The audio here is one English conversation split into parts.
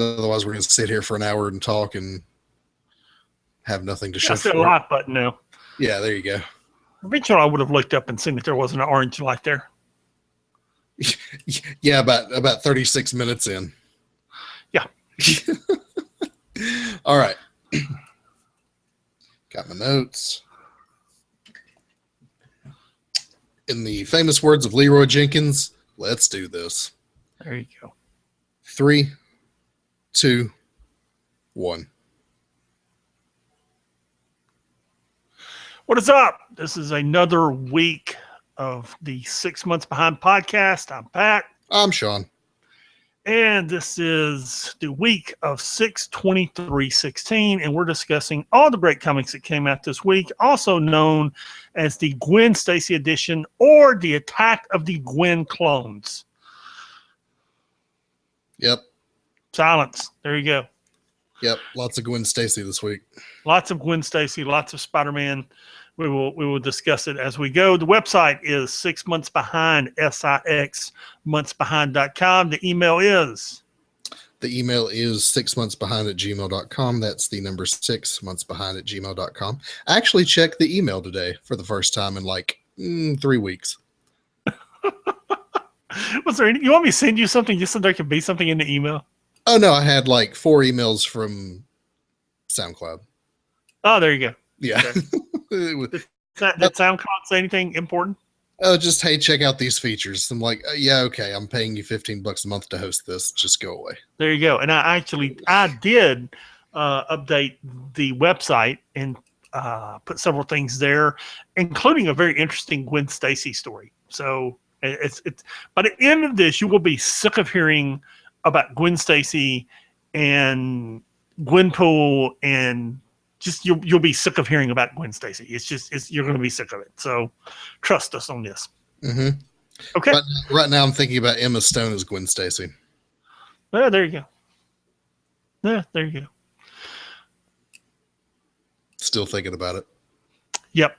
Otherwise, we're going to sit here for an hour and talk and have nothing to show That's the for light button now. Yeah, there you go. Eventually, I would have looked up and seen that there wasn't an orange light there. Yeah, about 36 minutes in. Yeah. All right. Got my notes. In the famous words of Leroy Jenkins, let's do this. There you go. 3, 2, 1. What is up? This is another week of the 6 Months Behind podcast. I'm Pat. I'm Sean. And this is the week of 6/23/16, and we're discussing all the great comics that came out this week, also known as the Gwen Stacy edition or the Attack of the Gwen clones. Yep. Silence. There you go. Yep. Lots of Gwen Stacy this week. Lots of Gwen Stacy, lots of Spider-Man. We will discuss it as we go. The website is 6 Months Behind, SIXmonthsbehind.com. The email is? The email is 6monthsbehind@gmail.com. That's the number 6monthsbehind@gmail.com. I actually checked the email today for the first time in like 3 weeks. Was there you want me to send you something just so there could be something in the email? Oh, no, I had like 4 emails from SoundCloud. Oh, there you go. Yeah. Okay. Did SoundCloud say anything important? Oh, just, hey, check out these features. I'm like, yeah, okay, I'm paying you $15 a month to host this. Just go away. There you go. And I did update the website and put several things there, including a very interesting Gwen Stacy story. So it's by the end of this, you will be sick of hearing about Gwen Stacy and Gwenpool, and just you'll be sick of hearing about Gwen Stacy. You're going to be sick of it. So trust us on this. Mm-hmm. Okay. Right now, I'm thinking about Emma Stone as Gwen Stacy. Yeah, there you go. Yeah, there you go. Still thinking about it. Yep.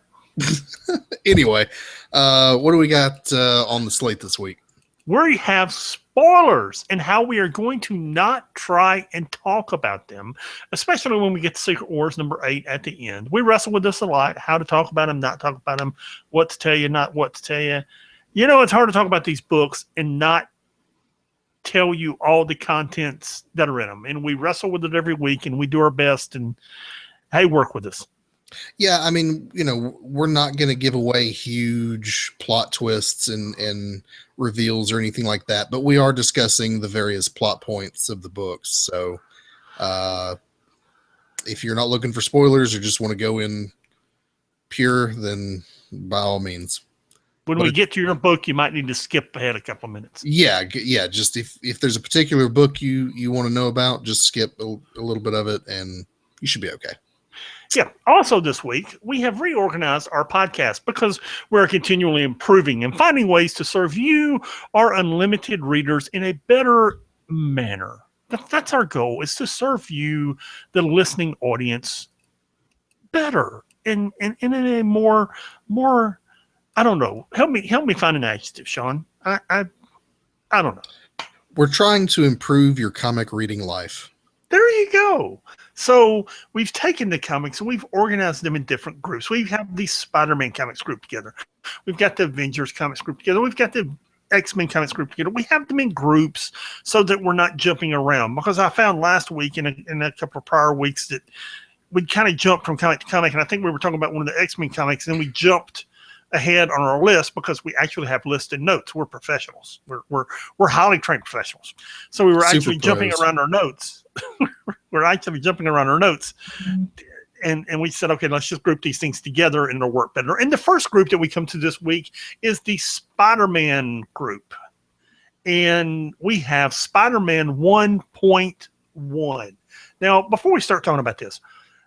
Anyway, what do we got on the slate this week? We have spoilers and how we are going to not try and talk about them, especially when we get to Secret Wars number 8 at the end. We wrestle with this a lot, how to talk about them, not talk about them, what to tell you, not what to tell you. You know, it's hard to talk about these books and not tell you all the contents that are in them. And we wrestle with it every week, and we do our best, and hey, work with us. Yeah, I mean, you know, we're not going to give away huge plot twists and reveals or anything like that, but we are discussing the various plot points of the books. So if you're not looking for spoilers or just want to go in pure, then by all means. When we get to your book, you might need to skip ahead a couple of minutes. Yeah. Just if there's a particular book you want to know about, just skip a little bit of it and you should be okay. Yeah. Also this week, we have reorganized our podcast because we're continually improving and finding ways to serve you, our unlimited readers, in a better manner. That's our goal, is to serve you, the listening audience, better and in a more, I don't know. Help me find an adjective, Sean. I don't know. We're trying to improve your comic reading life. There you go. So we've taken the comics and we've organized them in different groups. We have the Spider-Man comics group together. We've got the Avengers comics group together. We've got the X-Men comics group together. We have them in groups so that we're not jumping around, because I found last week and in a couple of prior weeks that we'd kind of jumped from comic to comic. And I think we were talking about one of the X-Men comics, and then we jumped ahead on our list because we actually have listed notes. We're professionals. We're highly trained professionals. So we were actually jumping around our notes. We're actually jumping around our notes. And we said, okay, let's just group these things together and it'll work better. And the first group that we come to this week is the Spider-Man group. And we have Spider-Man 1.1. Now, before we start talking about this,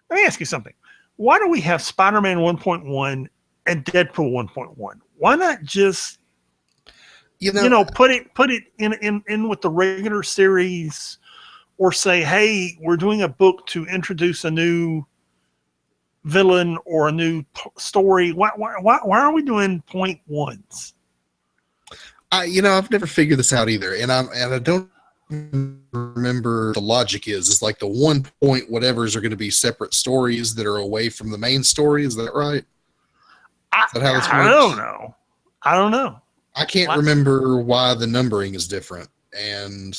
let me ask you something. Why do we have Spider-Man 1.1 and Deadpool 1.1? Why not just, you know, put it in with the regular series, or say, hey, we're doing a book to introduce a new villain or a new story? Why are we doing 0.1s? I've never figured this out either, and I don't remember the logic is like the 1 point whatevers are going to be separate stories that are away from the main story. Is that right? Is that how this I works? don't know. I don't know. I can't What? remember why the numbering is different. And,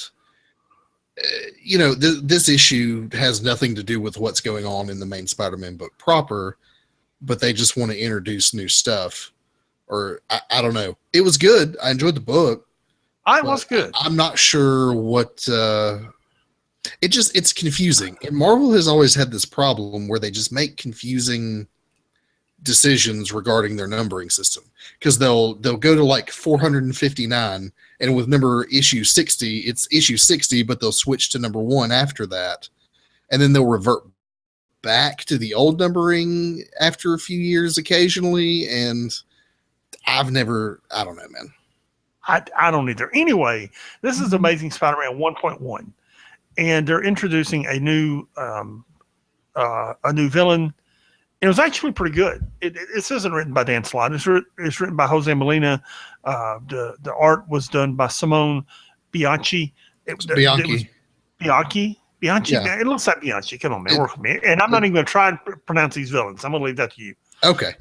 this issue has nothing to do with what's going on in the main Spider-Man book proper, but they just want to introduce new stuff. Or I don't know. It was good. I enjoyed the book. It was good. I'm not sure what it's confusing. And Marvel has always had this problem where they just make confusing decisions regarding their numbering system, because they'll go to like 459, and with number issue 60, it's issue 60, but they'll switch to number 1 after that, and then they'll revert back to the old numbering after a few years occasionally. And I don't know, man. I don't either. Anyway, this is Amazing Spider-Man 1.1, and they're introducing a new villain. It was actually pretty good. This isn't written by Dan Slott. It's written by Jose Molina. The art was done by Simone Bianchi. Bianchi. Bianchi. Yeah. It looks like Bianchi. Come on, man, work with me. And I'm not even going to try and pronounce these villains. I'm going to leave that to you. Okay.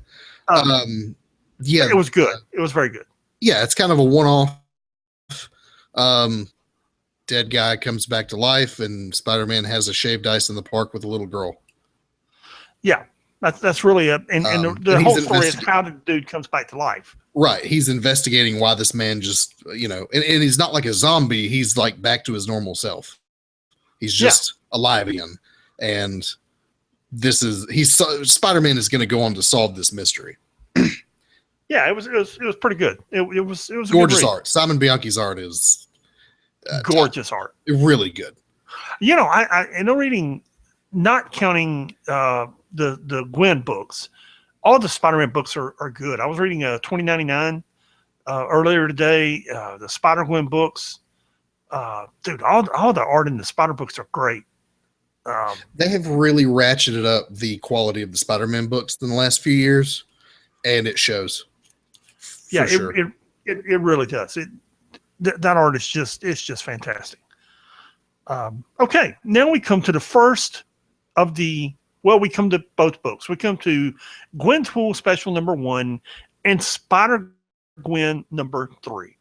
Yeah, it was good. It was very good. Yeah, it's kind of a one-off. Dead guy comes back to life, and Spider-Man has a shaved ice in the park with a little girl. Yeah, that's really the whole story is how the dude comes back to life. Right, he's investigating why this man just, and he's not like a zombie. He's like back to his normal self. He's just alive again, and Spider-Man is going to go on to solve this mystery. Yeah, it was pretty good. It was a gorgeous art. Simon Bianchi's art is gorgeous art. Really good. I in the reading, not counting the Gwen books, all the Spider-Man books are good. I was reading 2099 earlier today. The Spider-Gwen books, dude, all the art in the Spider books are great. They have really ratcheted up the quality of the Spider-Man books in the last few years, and it shows. Yeah, sure. it really does. That art is just fantastic. Okay, now we come to the first of we come to both books. We come to Gwenpool Special number 1 and Spider-Gwen number 3.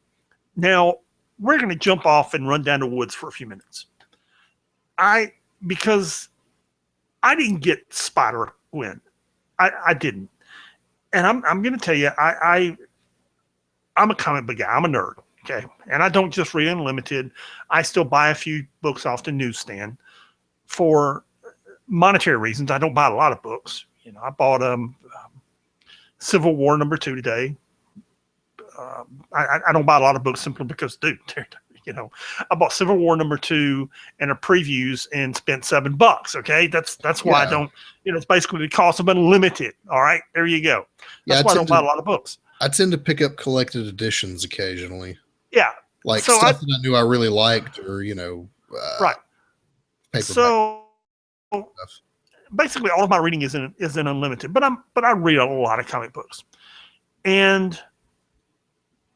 Now, we're going to jump off and run down the woods for a few minutes. Because I didn't get Spider-Gwen. I didn't. And I'm going to tell you, I'm a comic book guy. I'm a nerd, okay? And I don't just read Unlimited. I still buy a few books off the newsstand for monetary reasons. I don't buy a lot of books. I bought Civil War number 2 today. I don't buy a lot of books simply because, dude, I bought Civil War number 2 and a previews and spent $7. Okay, that's why I don't. It's basically the cost of Unlimited. All right, there you go. That's why I don't buy a lot of books. I tend to pick up collected editions occasionally. Yeah, like stuff that I knew I really liked, or right. Paperback so stuff. Basically, all of my reading is in Unlimited, but I read a lot of comic books, and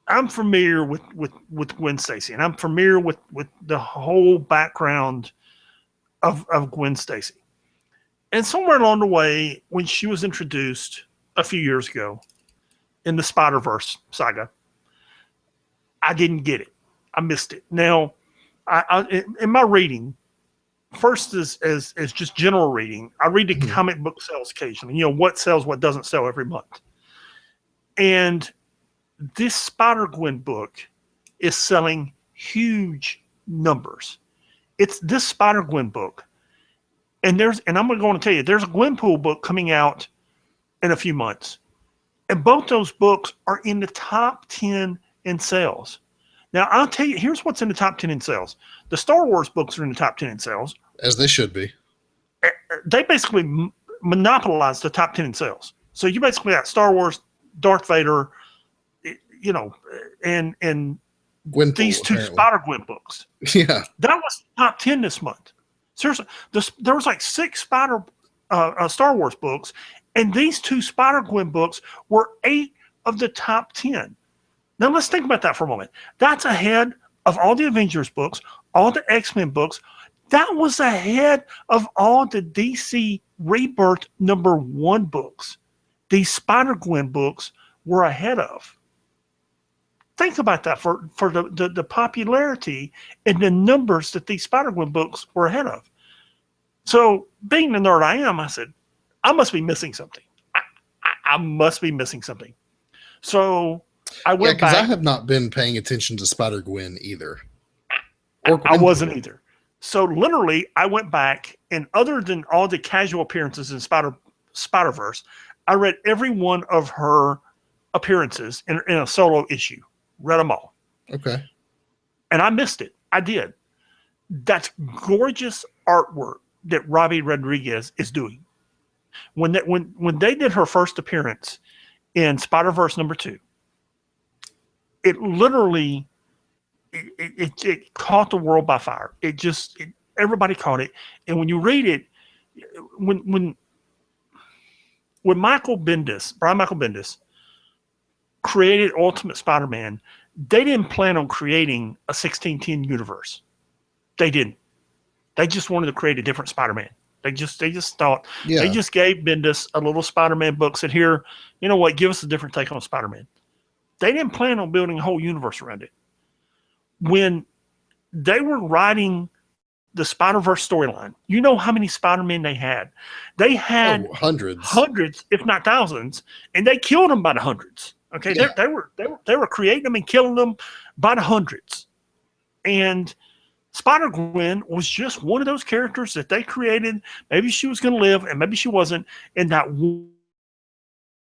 I'm familiar with Gwen Stacy, and I'm familiar with the whole background of Gwen Stacy. And somewhere along the way, when she was introduced a few years ago in the Spider-Verse saga, I didn't get it. I missed it. Now, in my reading, first as just general reading, I read the comic book sales occasionally. What sells, what doesn't sell every month. And this Spider-Gwen book is selling huge numbers. It's this Spider-Gwen book. And I'm going to tell you, there's a Gwenpool book coming out in a few months. And both those books are in the top 10 in sales. Now, I'll tell you, here's what's in the top 10 in sales. The Star Wars books are in the top 10 in sales. As they should be. They basically monopolize the top 10 in sales. So you basically got Star Wars, Darth Vader, and Gwenpool, these two apparently. Spider-Gwen books. Yeah. That was top 10 this month. Seriously, there was like 6 Star Wars books, and these two Spider-Gwen books were 8 of the top 10. Now let's think about that for a moment. That's ahead of all the Avengers books, all the X-Men books, that was ahead of all the DC Rebirth #1 books. These Spider-Gwen books were ahead of. Think about that for the popularity and the numbers that these Spider-Gwen books were ahead of. So being the nerd I am, I said, I must be missing something. I must be missing something. So I went because back. I have not been paying attention to Spider-Gwen either. I wasn't either. So literally, I went back, and other than all the casual appearances in Spider-Verse, I read every one of her appearances in a solo issue. Read them all. Okay. And I missed it. I did. That's gorgeous artwork that Robbie Rodriguez is doing. When they did her first appearance in Spider-Verse #2, it literally it caught the world by fire. Everybody caught it. And when you read it, when Brian Michael Bendis created Ultimate Spider-Man, they didn't plan on creating a 1610 universe. They didn't. They just wanted to create a different Spider-Man. They just thought, they just gave Bendis a little Spider-Man book, said, here, you know what, give us a different take on Spider-Man. They didn't plan on building a whole universe around it. When they were writing the Spider-Verse storyline, you know how many Spider-Man they had? They had hundreds, if not thousands, and they killed them by the hundreds. Okay, yeah. They were creating them and killing them by the hundreds. And Spider-Gwen was just one of those characters that they created. Maybe she was going to live, and maybe she wasn't. And that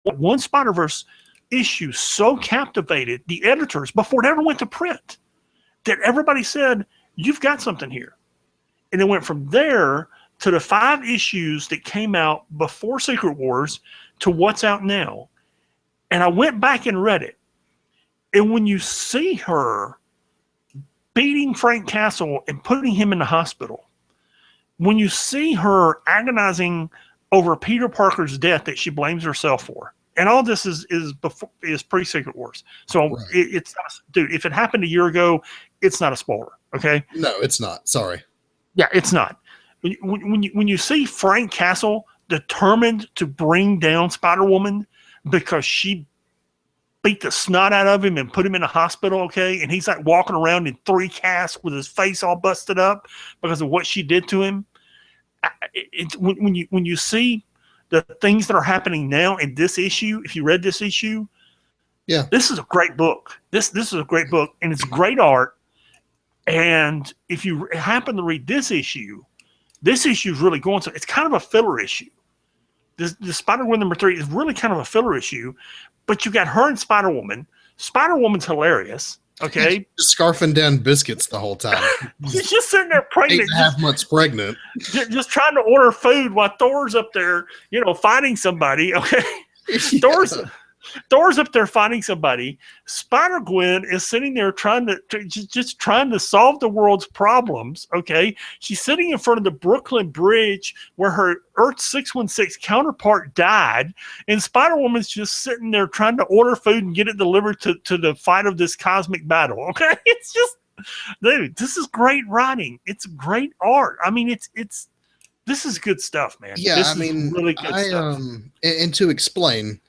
one Spider-Verse issue so captivated the editors before it ever went to print that everybody said, you've got something here. And it went from there to the 5 issues that came out before Secret Wars to what's out now. And I went back and read it. And when you see her beating Frank Castle and putting him in the hospital, when you see her agonizing over Peter Parker's death that she blames herself for, and all this is pre-Secret Wars. So right. It's not, dude, if it happened a year ago, it's not a spoiler, okay? No, it's not. Sorry. Yeah, it's not. When you see Frank Castle determined to bring down Spider-Woman because she beat the snot out of him and put him in a hospital, okay? And he's like walking around in 3 casts with his face all busted up because of what she did to him. When you see the things that are happening now in this issue, if you read this issue, yeah, this is a great book. This is a great book, and it's great art. And if you happen to read this issue is really going to, it's kind of a filler issue. The Spider-Woman #3 is really kind of a filler issue, but you got her and Spider-Woman. Spider-Woman's hilarious, okay? Just scarfing down biscuits the whole time. She's just sitting there pregnant. 8.5 months pregnant. Just trying to order food while Thor's up there, fighting somebody, okay? Yeah. Thor's up there fighting somebody. Spider-Gwen is sitting there trying to solve the world's problems, okay? She's sitting in front of the Brooklyn Bridge where her Earth 616 counterpart died, and Spider-Woman's just sitting there trying to order food and get it delivered to the fight of this cosmic battle, okay? It's just, dude, this is great writing. It's great art. I mean, this is good stuff, man. Yeah, this is really good stuff. And to explain,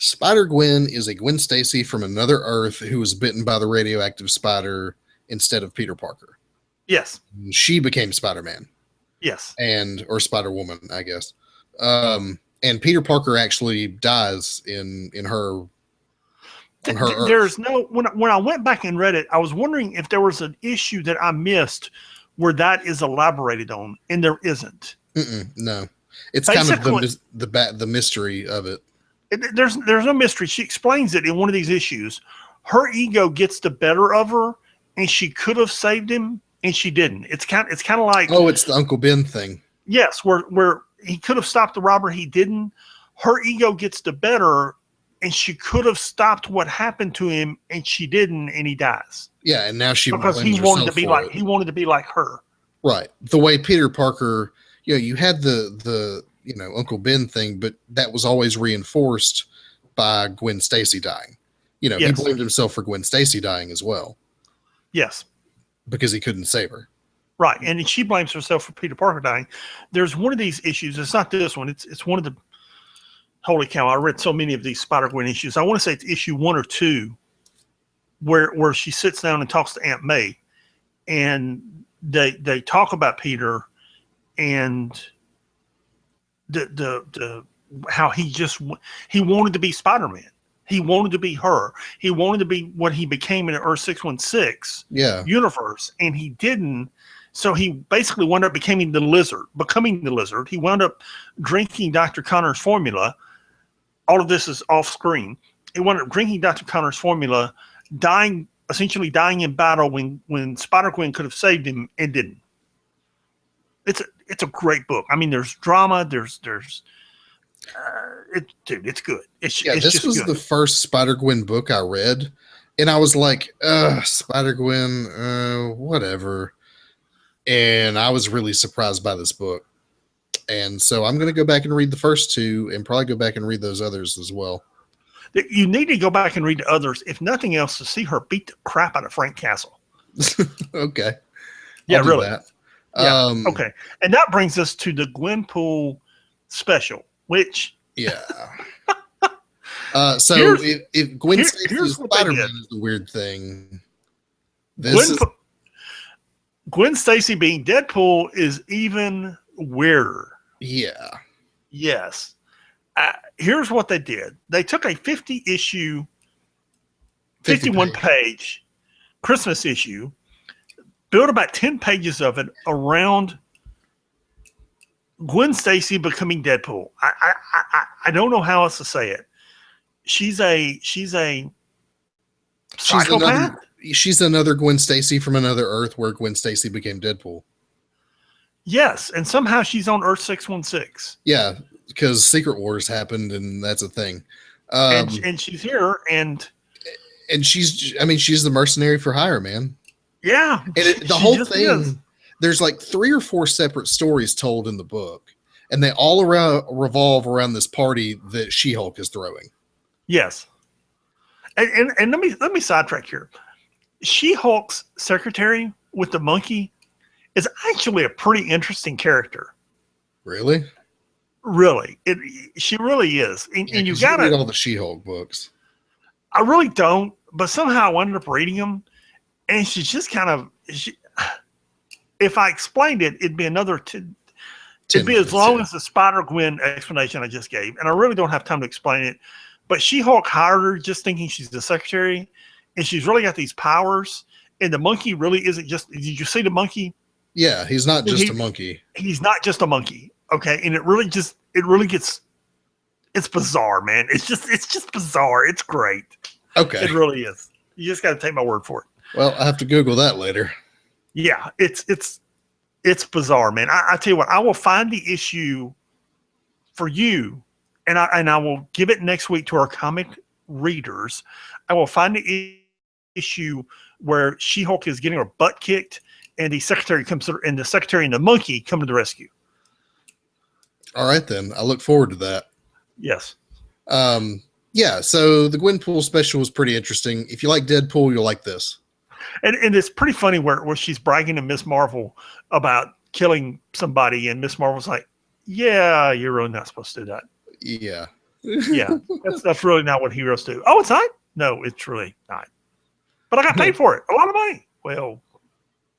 Spider-Gwen is a Gwen Stacy from another Earth who was bitten by the radioactive spider instead of Peter Parker. Yes. She became Spider-Man. Yes. Or Spider-Woman, I guess. And Peter Parker actually dies in her Earth. There's no, when I went back and read it, I was wondering if there was an issue that I missed where that is elaborated on, and there isn't. No. It's basically kind of the mystery of it. There's no mystery. She explains it in one of these issues. Her ego gets the better of her, and she could have saved him, and she didn't. It's kind of like, it's the Uncle Ben thing. Yes, where he could have stopped the robber, he didn't. Her ego gets the better, and she could have stopped what happened to him, and she didn't, and he dies. Yeah, and now she because he wanted to be like her. Right. The way Peter Parker, you had the Uncle Ben thing, but that was always reinforced by Gwen Stacy dying. Yes. He blamed himself for Gwen Stacy dying as well. Yes. Because he couldn't save her. Right, and she blames herself for Peter Parker dying. There's one of these issues. It's not this one. It's one of the. Holy cow! I read so many of these Spider-Gwen issues. I want to say it's issue 1 or 2, where she sits down and talks to Aunt May, and they talk about Peter, and the how he wanted to be Spider-Man. He wanted to be her. He wanted to be what he became in the Earth 616 universe, and he didn't. So he basically wound up becoming the lizard. He wound up drinking Dr. Connor's formula. All of this is off screen. He wound up drinking Dr. Connor's formula, essentially dying in battle when Spider-Gwen could have saved him and didn't. It's a great book. I mean, there's drama. It's good. This was the first Spider-Gwen book I read, and I was like, Spider-Gwen, whatever. And I was really surprised by this book. And so I'm going to go back and read the first 2 and probably go back and read those others as well. You need to go back and read the others, if nothing else, to see her beat the crap out of Frank Castle. Okay. Yeah, really. That. Yeah. Okay. And that brings us to the Gwenpool special, which. Yeah. So if Gwen Stacy is Spider-Man is the weird thing. Gwen Stacy being Deadpool is even weirder. Yeah. Yes. Here's what they did. They took a 51-page Christmas issue, built about 10 pages of it around Gwen Stacy becoming Deadpool. I don't know how else to say it. She's a psychopath. She's another Gwen Stacy from another Earth where Gwen Stacy became Deadpool. Yes, and somehow she's on Earth 616. Yeah, because Secret Wars happened, and that's a thing. And she's here, and she's the mercenary for hire, man. Yeah, and the whole thing. There's like 3 or 4 separate stories told in the book, and they all revolve around this party that She-Hulk is throwing. Yes, and let me sidetrack here. She-Hulk's secretary with the monkey is actually a pretty interesting character. Really? Really, she really is. And you got to read all the She-Hulk books. I really don't, but somehow I ended up reading them, and she's just kind of. If I explained it, it'd be another. It'd be as long as the Spider-Gwen explanation I just gave, and I really don't have time to explain it. But She-Hulk hired her just thinking she's the secretary, and she's really got these powers. And the monkey really isn't just. Did you see the monkey? Yeah, he's not just a monkey. He's not just a monkey. Okay, and it really gets. It's bizarre, man. It's just bizarre. It's great. Okay, it really is. You just got to take my word for it. Well, I have to Google that later. Yeah, it's bizarre, man. I tell you what, I will find the issue for you, and I will give it next week to our comic readers. I will find the issue where She-Hulk is getting her butt kicked, and the secretary and the monkey come to the rescue. All right, then. I look forward to that. Yes. Yeah. So the Gwenpool special was pretty interesting. If you like Deadpool, you'll like this. And it's pretty funny where she's bragging to Miss Marvel about killing somebody, and Miss Marvel's like, "Yeah, you're really not supposed to do that." Yeah. Yeah, that's really not what heroes do. Oh, it's not? No, it's really not. But I got paid for it. A lot of money. Well,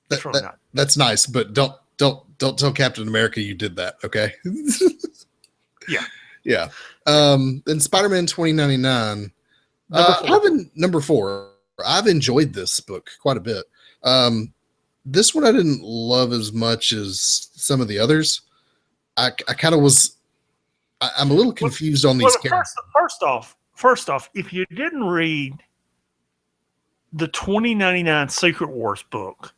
it's really not. That's nice, but don't tell Captain America you did that, okay? Yeah. Yeah. Then Spider-Man 2099. Number 4. I've enjoyed this book quite a bit. This one I didn't love as much as some of the others. I kind of was. I'm a little confused on these characters. First off, if you didn't read the 2099 Secret Wars book,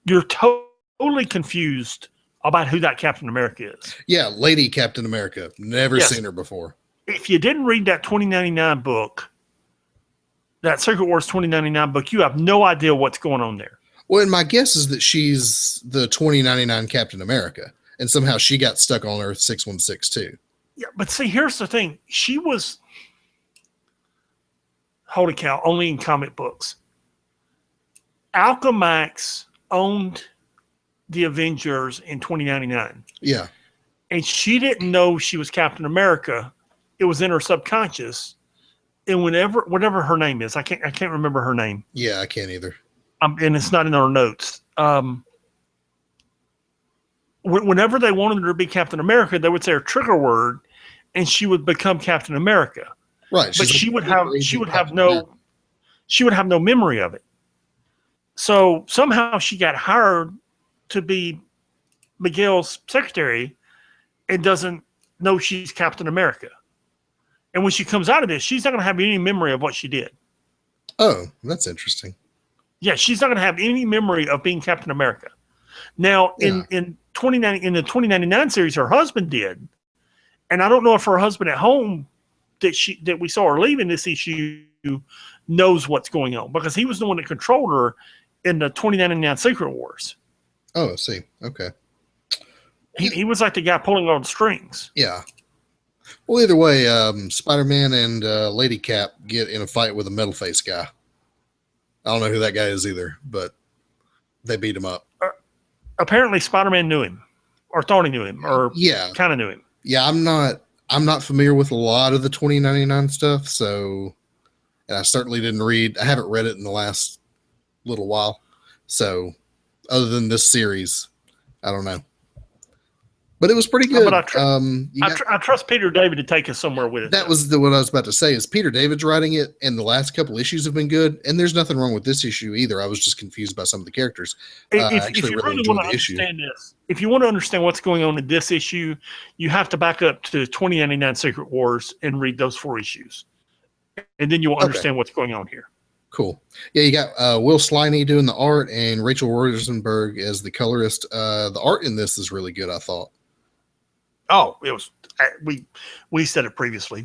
you're totally confused about who that Captain America is. Yeah, Lady Captain America. Never seen her before. If you didn't read that 2099 book, that Secret Wars 2099 book, you have no idea what's going on there. Well, and my guess is that she's the 2099 Captain America, and somehow she got stuck on Earth 616 too. Yeah, but see, here's the thing. She was, holy cow, only in comic books. Alchemax owned the Avengers in 2099. Yeah. And she didn't know she was Captain America. It was in her subconscious. And whatever her name is, I can't remember her name. Yeah, I can't either. And it's not in our notes. Whenever they wanted her to be Captain America, they would say her trigger word, and she would become Captain America. Right. But she would have no memory of it. So somehow she got hired to be Miguel's secretary and doesn't know she's Captain America. And when she comes out of this, she's not going to have any memory of what she did. Oh, that's interesting. Yeah, she's not going to have any memory of being Captain America. Now, in the 2099 series, her husband did. And I don't know if her husband at home that we saw her leaving this issue knows what's going on, because he was the one that controlled her in the 2099 Secret Wars. Oh, I see. Okay. He was like the guy pulling all the strings. Yeah. Well, either way, Spider-Man and Lady Cap get in a fight with a metal face guy. I don't know who that guy is either, but they beat him up. Apparently, Spider-Man knew him, or thought he knew him, or kind of knew him. Yeah, I'm not familiar with a lot of the 2099 stuff, so, and I certainly didn't read. I haven't read it in the last little while, so other than this series, I don't know. But it was pretty good. But I trust Peter David to take us somewhere with it. That was what I was about to say. Is Peter David's writing it, and the last couple issues have been good. And there's nothing wrong with this issue either. I was just confused by some of the characters. If you really want to understand this, if you want to understand what's going on in this issue, you have to back up to 2099 Secret Wars and read those 4 issues, and then you'll understand what's going on here. Cool. Yeah, you got Will Sliney doing the art and Rachel Rosenberg as the colorist. The art in this is really good, I thought. Oh, it was. We said it previously.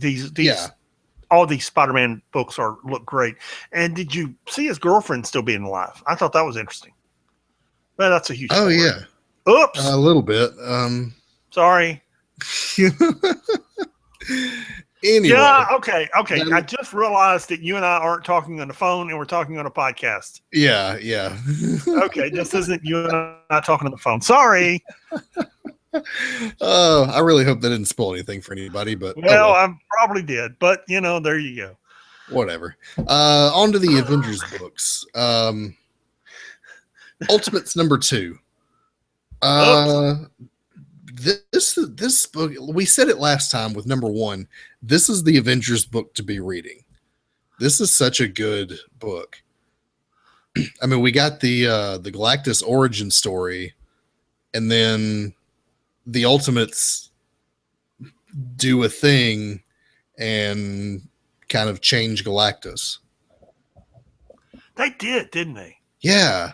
All these Spider-Man books look great. And did you see his girlfriend still being alive? I thought that was interesting. Well, that's a huge. Oh story. Yeah. Oops. A little bit. Sorry. Anyway. Yeah. Okay. I just realized that you and I aren't talking on the phone, and we're talking on a podcast. Yeah. Okay. This isn't you and I talking on the phone. Sorry. I really hope that didn't spoil anything for anybody, but I probably did, but there you go. Whatever. On to the Avengers books. Ultimates number 2. This book, we said it last time with number 1. This is the Avengers book to be reading. This is such a good book. I mean, we got the Galactus origin story, and then the Ultimates do a thing and kind of change Galactus. They did, didn't they? Yeah.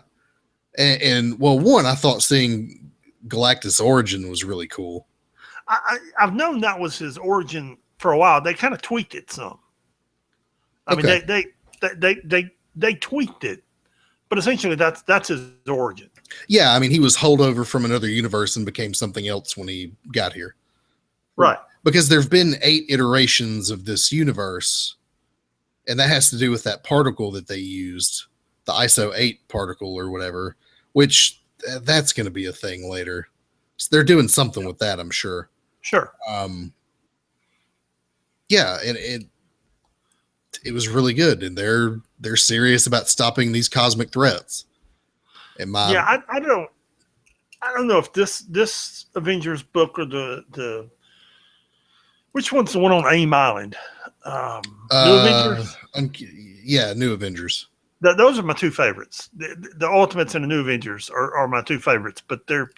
And well, one, I thought seeing Galactus origin was really cool. I've known that was his origin for a while. They kind of tweaked it some. I mean, they tweaked it, but essentially that's his origin. Yeah, I mean, he was holdover from another universe and became something else when he got here. Right. Because there've been 8 iterations of this universe, and that has to do with that particle that they used, the ISO 8 particle or whatever, which that's going to be a thing later. So they're doing something with that, I'm sure. Sure. Yeah, and it was really good, and they're serious about stopping these cosmic threats. I don't know if this Avengers book or the which one's the one on AIM Island? New Avengers. New Avengers. Those are my 2 favorites. The Ultimates and the New Avengers are my 2 favorites. But they're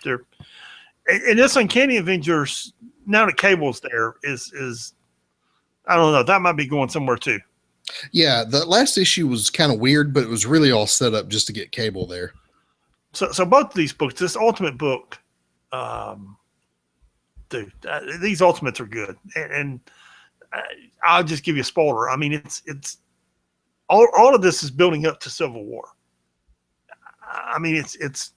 and this Uncanny Avengers, now that Cable's there, is I don't know, that might be going somewhere too. Yeah, the last issue was kind of weird, but it was really all set up just to get Cable there. So both of these books, this Ultimate book, these Ultimates are good, and I'll just give you a spoiler. I mean, it's all of this is building up to Civil War. I mean, it's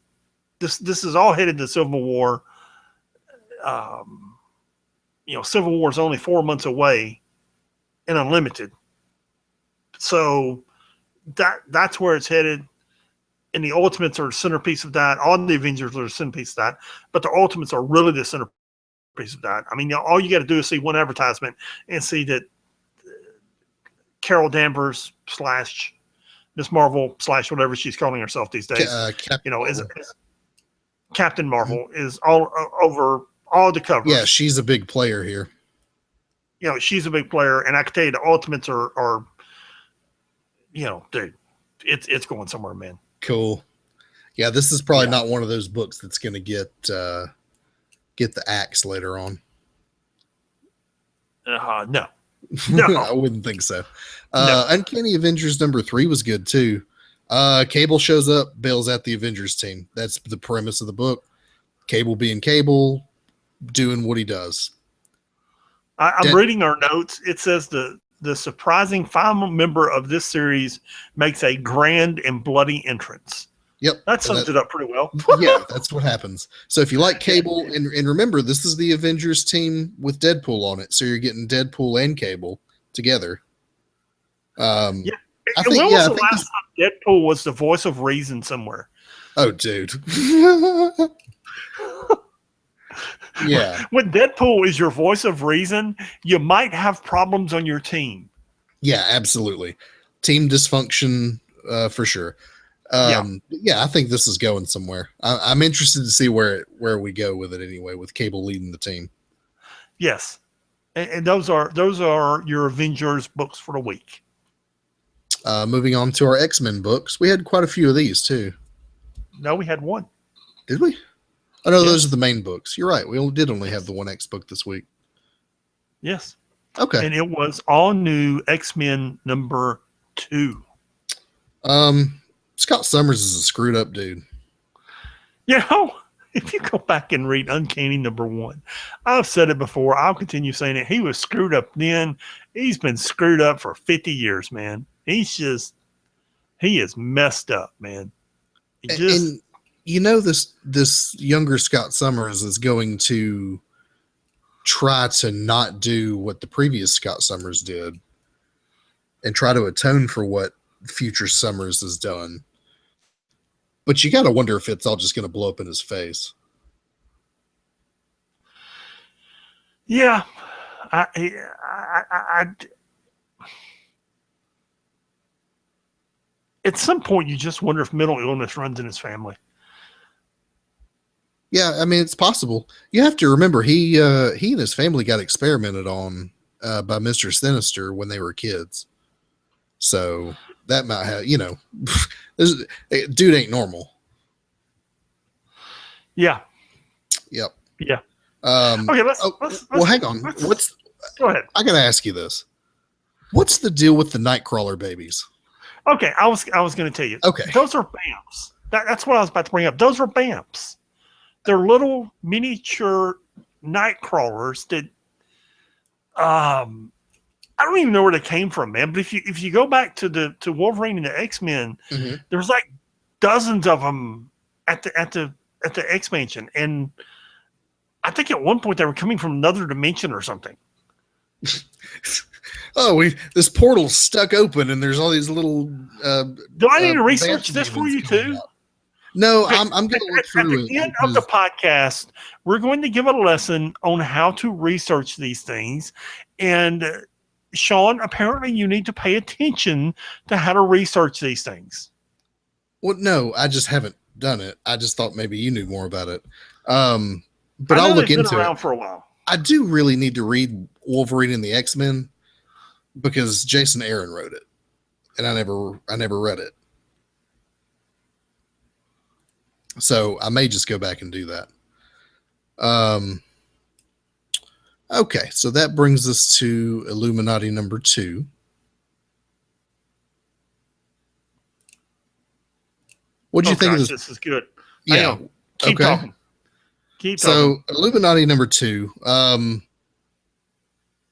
this is all headed to Civil War. Civil War is only 4 months away, and Unlimited. So that's where it's headed. and the Ultimates are the centerpiece of that. All the Avengers are the centerpiece of that, but the Ultimates are really the centerpiece of that. I mean, all you got to do is see one advertisement and see that Carol Danvers / Miss Marvel / whatever she's calling herself these days, is Captain Marvel is all over all the covers. Yeah, she's a big player here. She's a big player, and I can tell you the Ultimates are dude, it's going somewhere, man. Cool. Yeah, this is probably not one of those books that's going to get the axe later on. No. I wouldn't think so. No. Uncanny Avengers #3 was good too. Cable shows up, bails out the Avengers team. That's the premise of the book. Cable being Cable, doing what he does. I'm reading our notes. It says the surprising final member of this series makes a grand and bloody entrance. Yep. That sums it up pretty well. Yeah, that's what happens. So if you like Cable, and remember, this is the Avengers team with Deadpool on it. So you're getting Deadpool and Cable together. Yeah. When was the last time Deadpool was the voice of reason somewhere? Oh, dude. Yeah. When Deadpool is your voice of reason, you might have problems on your team. Yeah, absolutely. Team dysfunction, for sure. Yeah, I think this is going somewhere. I'm interested to see where we go with it anyway, with Cable leading the team. Yes. And those are your Avengers books for the week. Moving on to our X-Men books. We had quite a few of these too. No, we had one. Did we? Oh, no, those are the main books. You're right. We only have the one X book this week. Yes. Okay. And it was all new X-Men #2. Scott Summers is a screwed up dude. If you go back and read Uncanny #1, I've said it before. I'll continue saying it. He was screwed up then. He's been screwed up for 50 years, man. He is messed up, man. And this younger Scott Summers is going to try to not do what the previous Scott Summers did and try to atone for what future Summers has done. But you got to wonder if it's all just going to blow up in his face. Yeah. At some point, you just wonder if mental illness runs in his family. Yeah, I mean, it's possible. You have to remember, he and his family got experimented on by Mr. Sinister when they were kids. So that might have, dude ain't normal. Yeah. Yep. Yeah. Okay, let's hang on. Go ahead. I got to ask you this. What's the deal with the Nightcrawler babies? Okay, I was going to tell you. Okay. Those are BAMFs. That's what I was about to bring up. Those are BAMFs. They're little miniature night crawlers that I don't even know where they came from, man. But if you go back to Wolverine and the X-Men, there's like dozens of them at the X-Mansion, and I think at one point they were coming from another dimension or something. This portal's stuck open, and there's all these little. Do I need to research this for you too? No, I'm going to look through it. At the end of the podcast, we're going to give a lesson on how to research these things. And Sean, apparently you need to pay attention to how to research these things. Well, no, I just haven't done it. I just thought maybe you knew more about it. But I'll look into it. For a while. I do really need to read Wolverine and the X-Men because Jason Aaron wrote it, and I never read it. So I may just go back and do that. Okay, so that brings us to Illuminati #2. What do you think of this? This is good. Yeah. Keep talking. So Illuminati #2.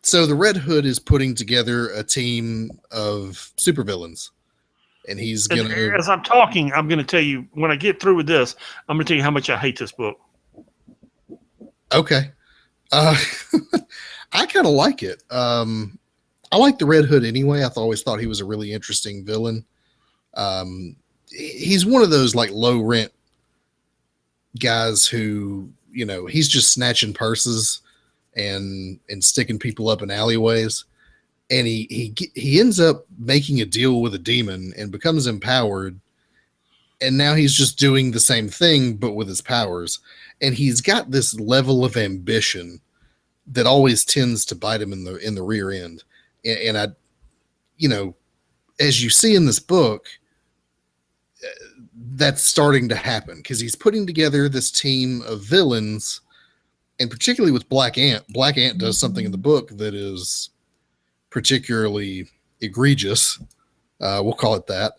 So the Red Hood is putting together a team of supervillains. And he's going to... As I'm talking, I'm going to tell you, when I get through with this, I'm going to tell you how much I hate this book. Okay. I kind of like it. I like the Red Hood anyway. I've always thought he was a really interesting villain. he's one of those like low rent guys who, you know, he's just snatching purses and sticking people up in alleyways. And he ends up making a deal with a demon and becomes empowered. And now he's just doing the same thing, but with his powers. And he's got this level of ambition that always tends to bite him in the rear end. And I, you know, as you see in this book, that's starting to happen because he's putting together this team of villains, and particularly with Black Ant. Black Ant does something in the book that is particularly egregious. We'll call it that.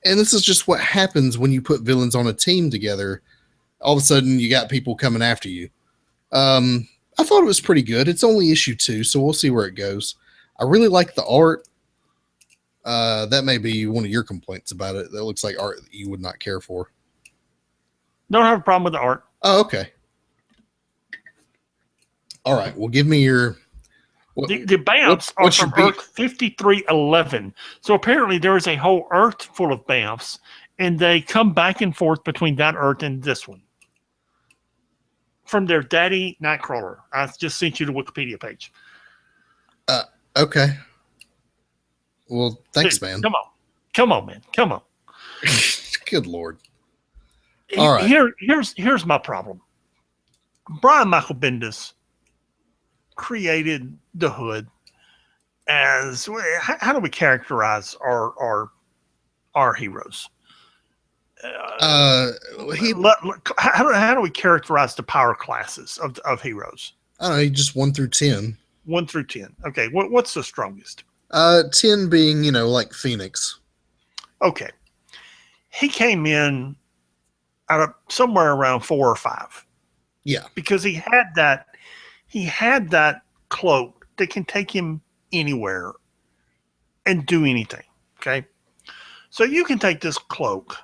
And this is just what happens when you put villains on a team together. All of a sudden, you got people coming after you. I thought it was pretty good. It's only issue 2, so we'll see where it goes. I really like the art. That may be one of your complaints about it. That looks like art that you would not care for. Don't have a problem with the art. Oh, okay. All right. Well, give me your... The Bamfs are from Earth 5311. So apparently there is a whole Earth full of Bamfs, and they come back and forth between that Earth and this one. From their daddy Nightcrawler. I just sent you the Wikipedia page. Okay. Well, thanks, Dude, man. Come on, man. Come on. Good Lord. All right. Here's my problem. Brian Michael Bendis created the Hood as, how do we characterize our heroes? How How do we characterize the power classes of heroes? I don't know, just 1 through 10. 1 through 10. Okay, what's the strongest? 10 being, you know, like Phoenix. Okay, he came in out of somewhere around 4 or 5. Yeah, because he had that cloak that can take him anywhere and do anything. Okay, so you can take this cloak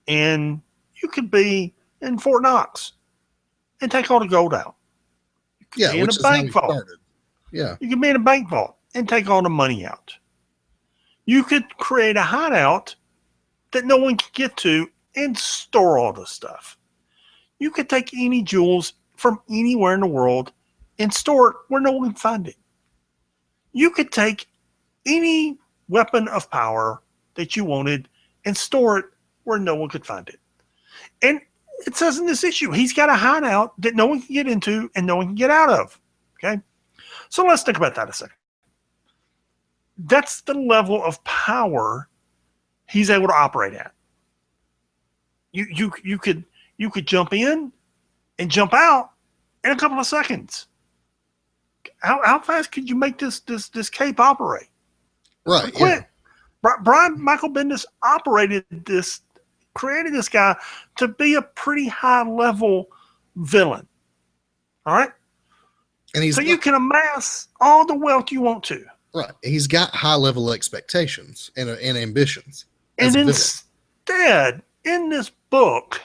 and you could be in Fort Knox and take all the gold out. Yeah, in which a is how bank he vault. started. Yeah, You can be in a bank vault and take all the money out. You could create a hideout that no one can get to and store all the stuff. You could take any jewels from anywhere in the world and store it where no one can find it. You could take any weapon of power that you wanted and store it where no one could find it. And it says in this issue, he's got a hideout that no one can get into and no one can get out of. Okay? So let's think about that a second. That's the level of power he's able to operate at. You could jump in and jump out in a couple of seconds. How fast could you make this cape operate? right. Quick. Yeah. Brian Michael Bendis created this guy to be a pretty high level villain. All right. And you can amass all the wealth you want to. Right. He's got high level expectations and ambitions. And instead, in this book,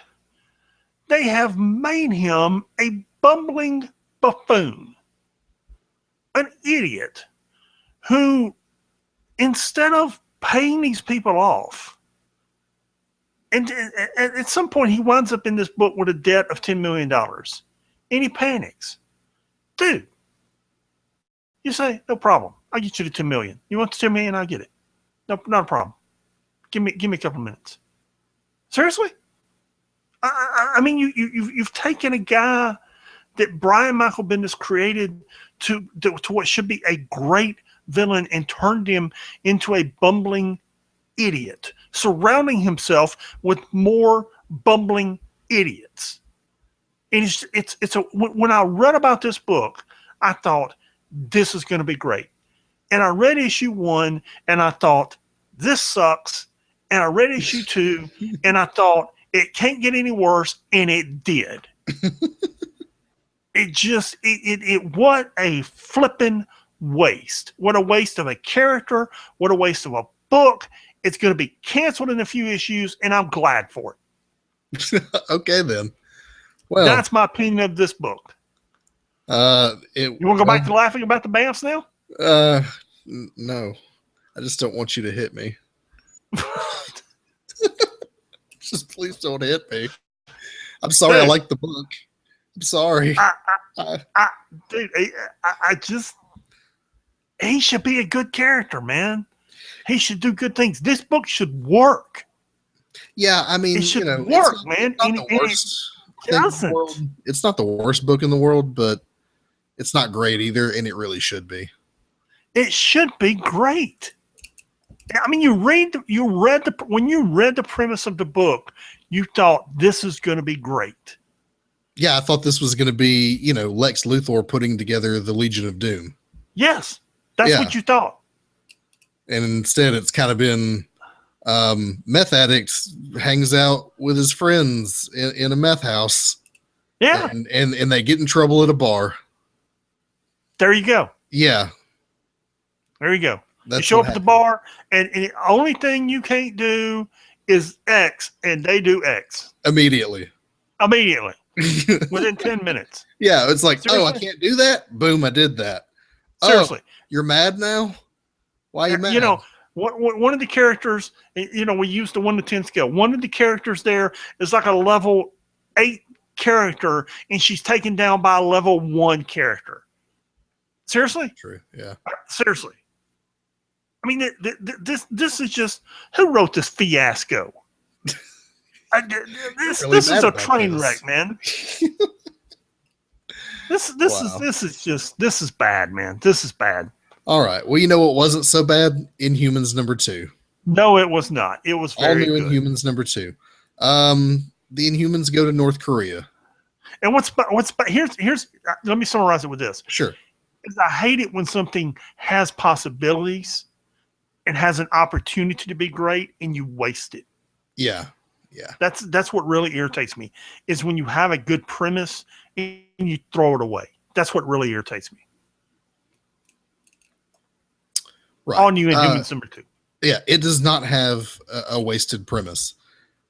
they have made him a bumbling buffoon, an idiot who, instead of paying these people off, and at some point he winds up in this book with a debt of $10 million, and he panics. Dude, you say, no problem. I'll get you the $10 million. You want the $10 million? I'll get it. No, not a problem. Give me a couple minutes. Seriously? I mean, you've taken a guy that Brian Michael Bendis created to what should be a great villain and turned him into a bumbling idiot, surrounding himself with more bumbling idiots. And when I read about this book, I thought this is going to be great. And I read issue 1 and I thought this sucks. And I read issue 2 and I thought it can't get any worse, and it did. What a flippin' waste. What a waste of a character. What a waste of a book. It's going to be canceled in a few issues, and I'm glad for it. Okay, then. Well, that's my opinion of this book. You want to go back to laughing about the Bamfs now? No. I just don't want you to hit me. Just please don't hit me. I'm sorry. I like the book. I'm sorry. Dude, I just, he should be a good character, man. He should do good things. This book should work. Yeah, I mean, It should work, it's man. not the worst It thing in the doesn't. world. It's not the worst book in the world, but it's not great either, and it really should be. It should be great. I mean, when you read the premise of the book, you thought this is going to be great. Yeah, I thought this was going to be, Lex Luthor putting together the Legion of Doom. Yes, that's what you thought. And instead, it's kind of been meth addict hangs out with his friends in a meth house. Yeah. And they get in trouble at a bar. There you go. Yeah. There you go. That's you show up at the bar, and the only thing you can't do is X, and they do X. Immediately. Within 10 minutes. Yeah, it's like, Seriously? I can't do that? Boom, I did that. Seriously. You're mad now? Why are you mad? One of the characters, we used the 1 to 10 scale. One of the characters there is like a level 8 character, and she's taken down by a level 1 character. Seriously? True, yeah. Seriously. I mean, this is just, who wrote this fiasco? This is a train wreck, man. This is bad, man. This is bad. All right. Well, you know what wasn't so bad? Inhumans #2. No, it was not. It was very good. All new Inhumans #2. The Inhumans go to North Korea. And here's let me summarize it with this. Sure. I hate it when something has possibilities and has an opportunity to be great and you waste it. Yeah. Yeah. That's what really irritates me, is when you have a good premise and you throw it away. That's what really irritates me. Right. All new Inhumans #2. Yeah, it does not have a wasted premise.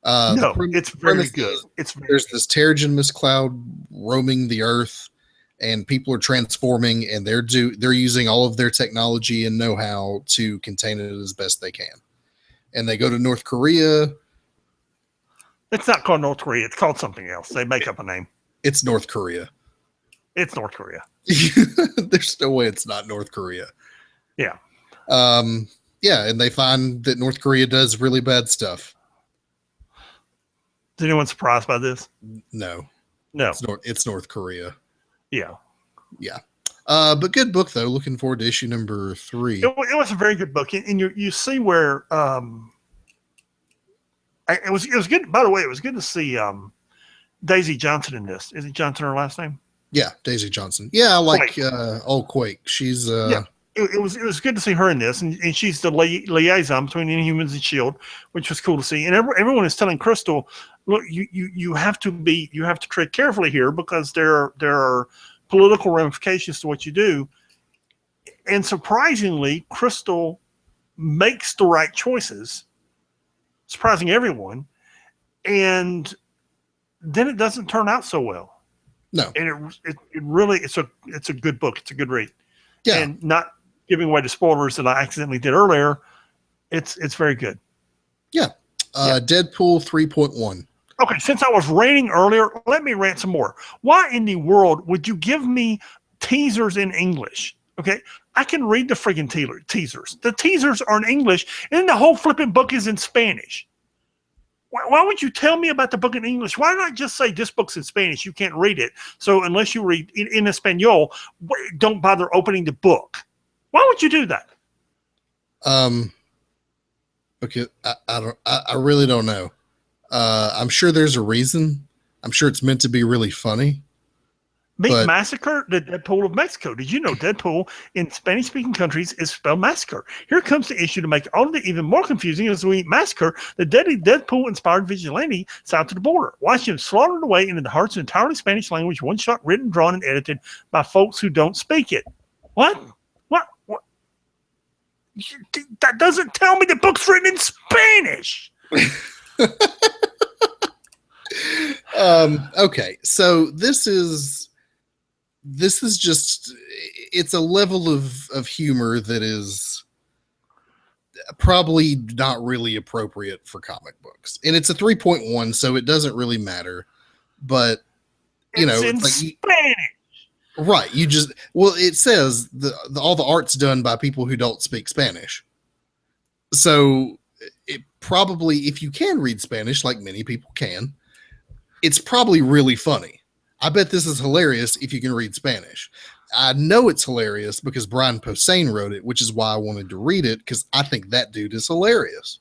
No, it's very good. There's this Terrigen Mist cloud roaming the Earth, and people are transforming, and they're using all of their technology and know-how to contain it as best they can. And they go to North Korea. It's not called North Korea. It's called something else. They make up a name. It's North Korea. It's North Korea. There's no way it's not North Korea. Yeah. Yeah, and they find that North Korea does really bad stuff. Is anyone surprised by this? No. It's North Korea. Yeah. Yeah. But good book though. Looking forward to issue #3. It was a very good book, and you see where it was good. By the way, it was good to see Daisy Johnson in this. Is it Johnson her last name? Yeah, Daisy Johnson. Yeah, I like old Quake. She's yeah. It was good to see her in this, and she's the liaison between Inhumans and Shield, which was cool to see. And everyone is telling Crystal, look, you have to tread carefully here, because there are political ramifications to what you do. And surprisingly, Crystal makes the right choices, surprising everyone, and then it doesn't turn out so well. No, and it really it's a good book. It's a good read. Yeah, and not giving away the spoilers that I accidentally did earlier, it's very good. Yeah. Deadpool 3.1. Okay, since I was ranting earlier, let me rant some more. Why in the world would you give me teasers in English? Okay, I can read the friggin' teasers. The teasers are in English, and then the whole flipping book is in Spanish. Why would you tell me about the book in English? Why not just say this book's in Spanish? You can't read it. So unless you read in Espanol, don't bother opening the book. Why would you do that? Okay, I really don't know. I'm sure there's a reason. I'm sure it's meant to be really funny. Meet Massacre, the Deadpool of Mexico. Did you know Deadpool in Spanish-speaking countries is spelled massacre? Here comes the issue to make all of it even more confusing as we meet Massacre, the deadly Deadpool-inspired vigilante south of the border. Watch him slaughtered away into the hearts of entirely Spanish language, one shot, written, drawn, and edited by folks who don't speak it. What? That doesn't tell me the book's written in Spanish. Okay, so this is just, it's a level of humor that is, probably not really appropriate for comic books. And it's a 3.1, so it doesn't really matter. But It's in it's like Spanish. right. You just it says all the art's done by people who don't speak Spanish. So it probably, if you can read Spanish, like many people can, it's probably really funny. I bet this is hilarious if you can read Spanish. I know it's hilarious because Brian Posehn wrote it, which is why I wanted to read it, because I think that dude is hilarious.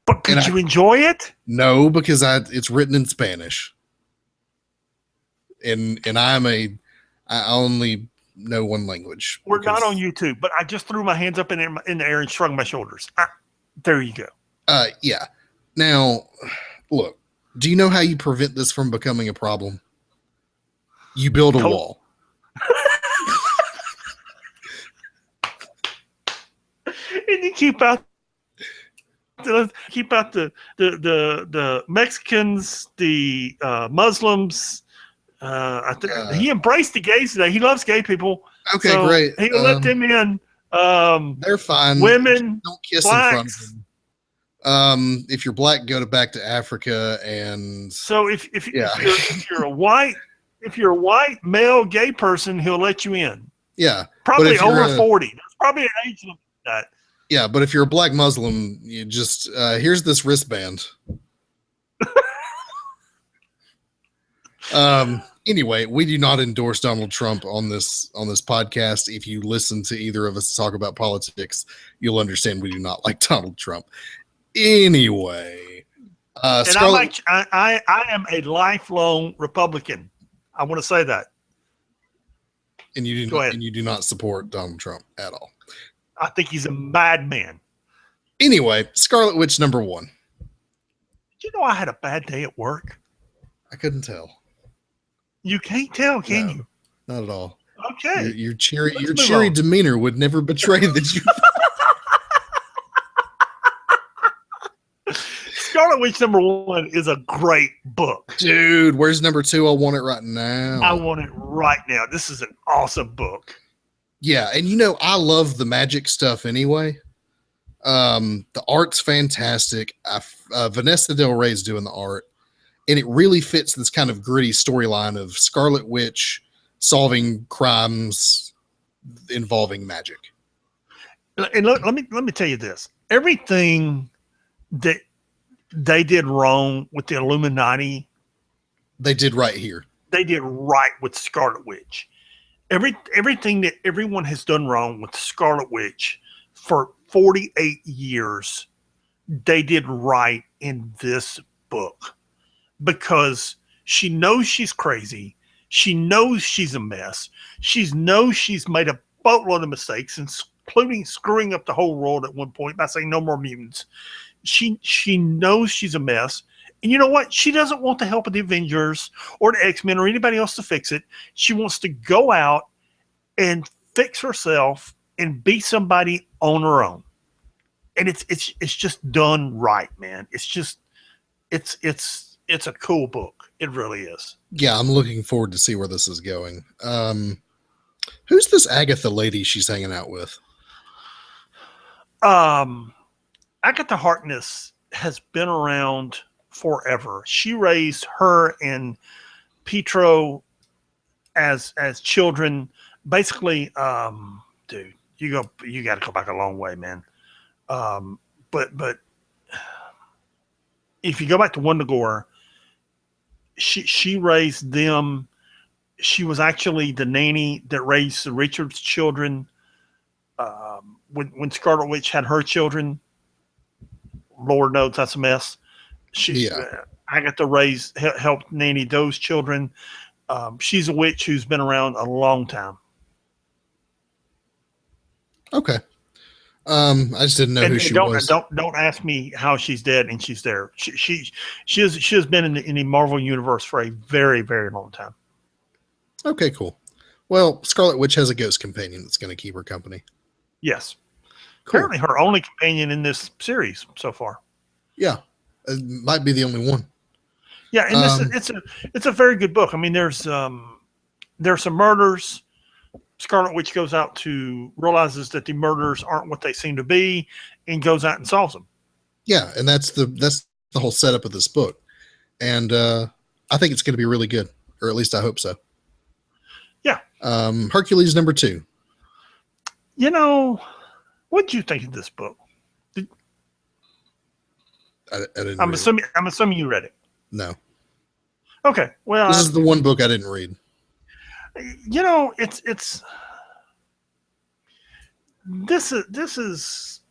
But could you enjoy it? No, because it's written in Spanish. And I only know one language. We're not on YouTube, but I just threw my hands up in the air and shrugged my shoulders. There you go. Yeah. Now, look, do you know how you prevent this from becoming a problem? You build a wall. And you keep out the Mexicans, the Muslims. He embraced the gays today. He loves gay people. Okay, so great. He'll let them in. They're fine. Women, don't kiss blacks. in front of them. If you're black, go back to Africa. And so if you're a white male gay person, he'll let you in. Yeah, probably over 40. That's probably an age limit for that. Yeah, but if you're a black Muslim, you just here's this wristband. Anyway, we do not endorse Donald Trump on this podcast. If you listen to either of us talk about politics, you'll understand we do not like Donald Trump. Anyway, and Scarlet, I am a lifelong Republican. I want to say that. And you do not support Donald Trump at all. I think he's a madman. Anyway, Scarlet Witch #1. Did you know I had a bad day at work? I couldn't tell. You can't tell, can you? Not at all. Okay. Your cheery demeanor would never betray that you. Scarlet Witch #1 is a great book. Dude, where's #2? I want it right now. I want it right now. This is an awesome book. Yeah, and I love the magic stuff anyway. The art's fantastic. Vanessa Del Rey's doing the art, and it really fits this kind of gritty storyline of Scarlet Witch solving crimes involving magic. And let me tell you this: everything that they did wrong with the Illuminati, they did right here. They did right with Scarlet Witch. Everything that everyone has done wrong with Scarlet Witch for 48 years, they did right in this book, because she knows she's crazy. She knows she's a mess. She knows she's made a boatload of mistakes, including screwing up the whole world at one point by saying no more mutants. She knows she's a mess. And you know what? She doesn't want the help of the Avengers or the X-Men or anybody else to fix it. She wants to go out and fix herself and be somebody on her own. And it's just done right, man. It's a cool book. It really is. Yeah, I'm looking forward to see where this is going. Who's this Agatha lady she's hanging out with? Agatha Harkness has been around forever. She raised her and Pietro as children. Basically, dude, you got to go back a long way, man. But if you go back to Wundagore, she raised them. She was actually the nanny that raised the Richards children. When Scarlet Witch had her children, Lord knows that's a mess. Agatha helped nanny those children. She's a witch who's been around a long time. Okay. I just didn't know who she was. Don't ask me how she's dead and she's there. She has been in the Marvel universe for a very, very long time. Okay, cool. Well, Scarlet Witch has a ghost companion that's going to keep her company. Yes. Cool. Apparently her only companion in this series so far. Yeah. It might be the only one. Yeah, and it's a very good book. I mean, there's some murders, Scarlet Witch goes out to realizes that the murders aren't what they seem to be, and goes out and solves them. Yeah, and that's the whole setup of this book, and I think it's going to be really good, or at least I hope so. Yeah. Hercules #2. You know, what did you think of this book? I didn't. I'm assuming you read it. No. Okay. Well, this is the one book I didn't read. You know, this is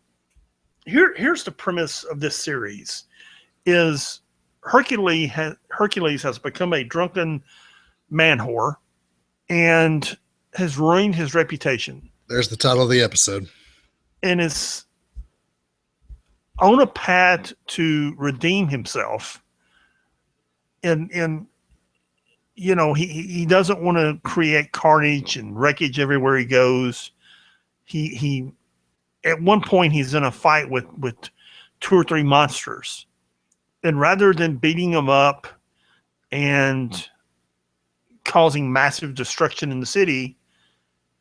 here's the premise of this series is Hercules has become a drunken man whore and has ruined his reputation. There's the title of the episode. And is on a path to redeem himself. And you know, he doesn't want to create carnage and wreckage everywhere he goes. He at one point he's in a fight with 2 or 3 monsters. And rather than beating them up and causing massive destruction in the city,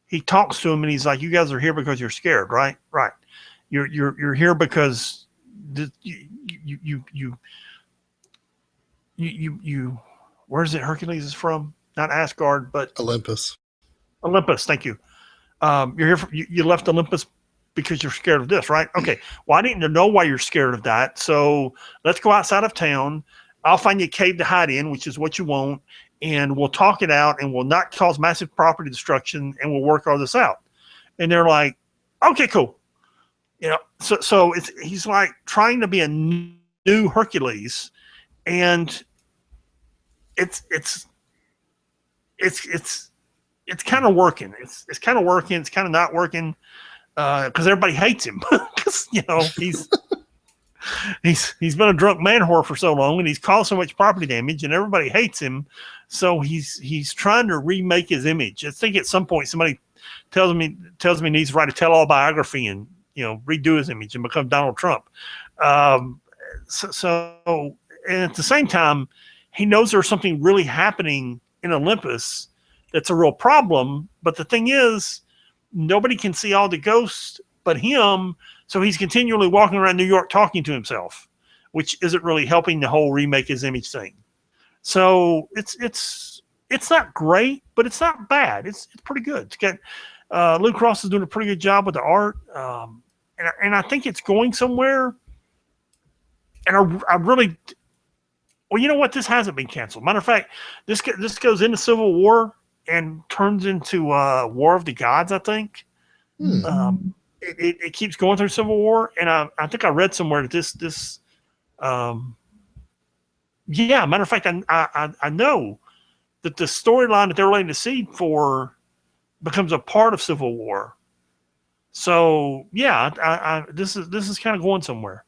he talks to him and he's like, "You guys are here because you're scared, right? Right. You're here because you where's it Hercules is from? Not Asgard, but Olympus. Olympus, thank you. You're here you left Olympus because you're scared of this, right? Okay. Well, I need to know why you're scared of that. So let's go outside of town. I'll find you a cave to hide in, which is what you want, and we'll talk it out, and we'll not cause massive property destruction, and we'll work all this out." And they're like, "Okay, cool." You know, so he's like trying to be a new Hercules, and it's kind of working. It's kind of working. It's kind of not working because everybody hates him because you know he's been a drunk man whore for so long, and he's caused so much property damage, and everybody hates him. So he's trying to remake his image. I think at some point somebody tells me he needs to write a tell-all biography and redo his image and become Donald Trump. So and at the same time, he knows there's something really happening in Olympus that's a real problem. But the thing is, nobody can see all the ghosts but him. So he's continually walking around New York talking to himself, which isn't really helping the whole remake his image thing. So it's not great, but it's not bad. It's pretty good. It's got Luke Ross is doing a pretty good job with the art, and I think it's going somewhere. And I really, well, you know what? This hasn't been canceled. Matter of fact, this goes into Civil War and turns into War of the Gods, I think. It keeps going through Civil War, and I think I read somewhere that this yeah, matter of fact, I know that the storyline that they're laying the seed for becomes a part of Civil War. So yeah, this is kind of going somewhere.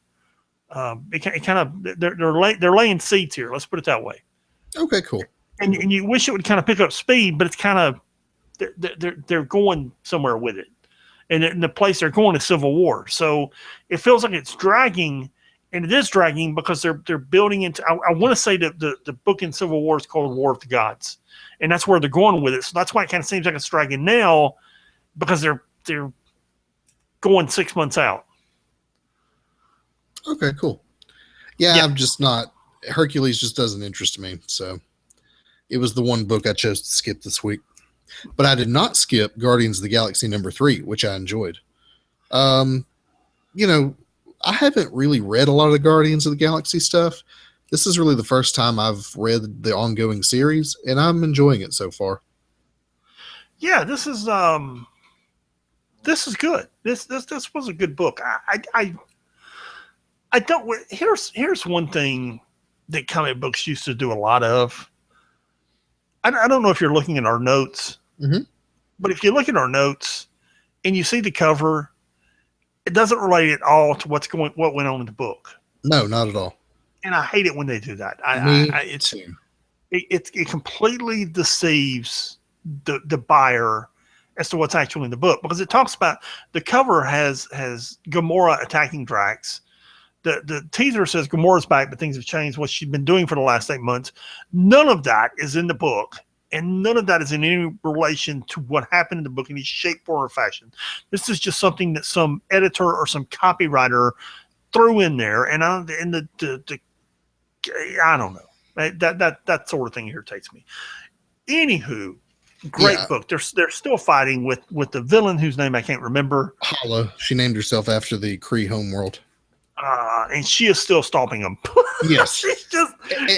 It kind of they're laying seeds here. Let's put it that way. Okay, cool. And you wish it would kind of pick up speed, but it's kind of they're going somewhere with it, and the place they're going is Civil War. So it feels like it's dragging, and it is dragging because they're building into. I want to say that the book in Civil War is called War of the Gods, and that's where they're going with it. So that's why it kind of seems like it's dragging now, because they're going 6 months out. Okay, cool. Yeah, I'm just not. Hercules just doesn't interest me. So it was the one book I chose to skip this week. But I did not skip Guardians of the Galaxy #3, which I enjoyed. I haven't really read a lot of the Guardians of the Galaxy stuff. This is really the first time I've read the ongoing series, and I'm enjoying it so far. Yeah, this is good. This was a good book. I don't. Here's one thing that comic books used to do a lot of. I don't know if you're looking at our notes, but if you look at our notes and you see the cover, it doesn't relate at all to what went on in the book. No, not at all. And I hate it when they do that. It completely deceives the buyer as to what's actually in the book, because it talks about the cover has Gamora attacking Drax. The teaser says Gamora's back, but things have changed. What she's been doing for the last 8 months. None of that is in the book. And none of that is in any relation to what happened in the book in any shape, form, or fashion. This is just something that some editor or some copywriter threw in there, and I don't know. That sort of thing irritates me. Anywho, great book. They're still fighting with the villain whose name I can't remember. Hala. She named herself after the Kree homeworld. And she is still stomping them. Yes.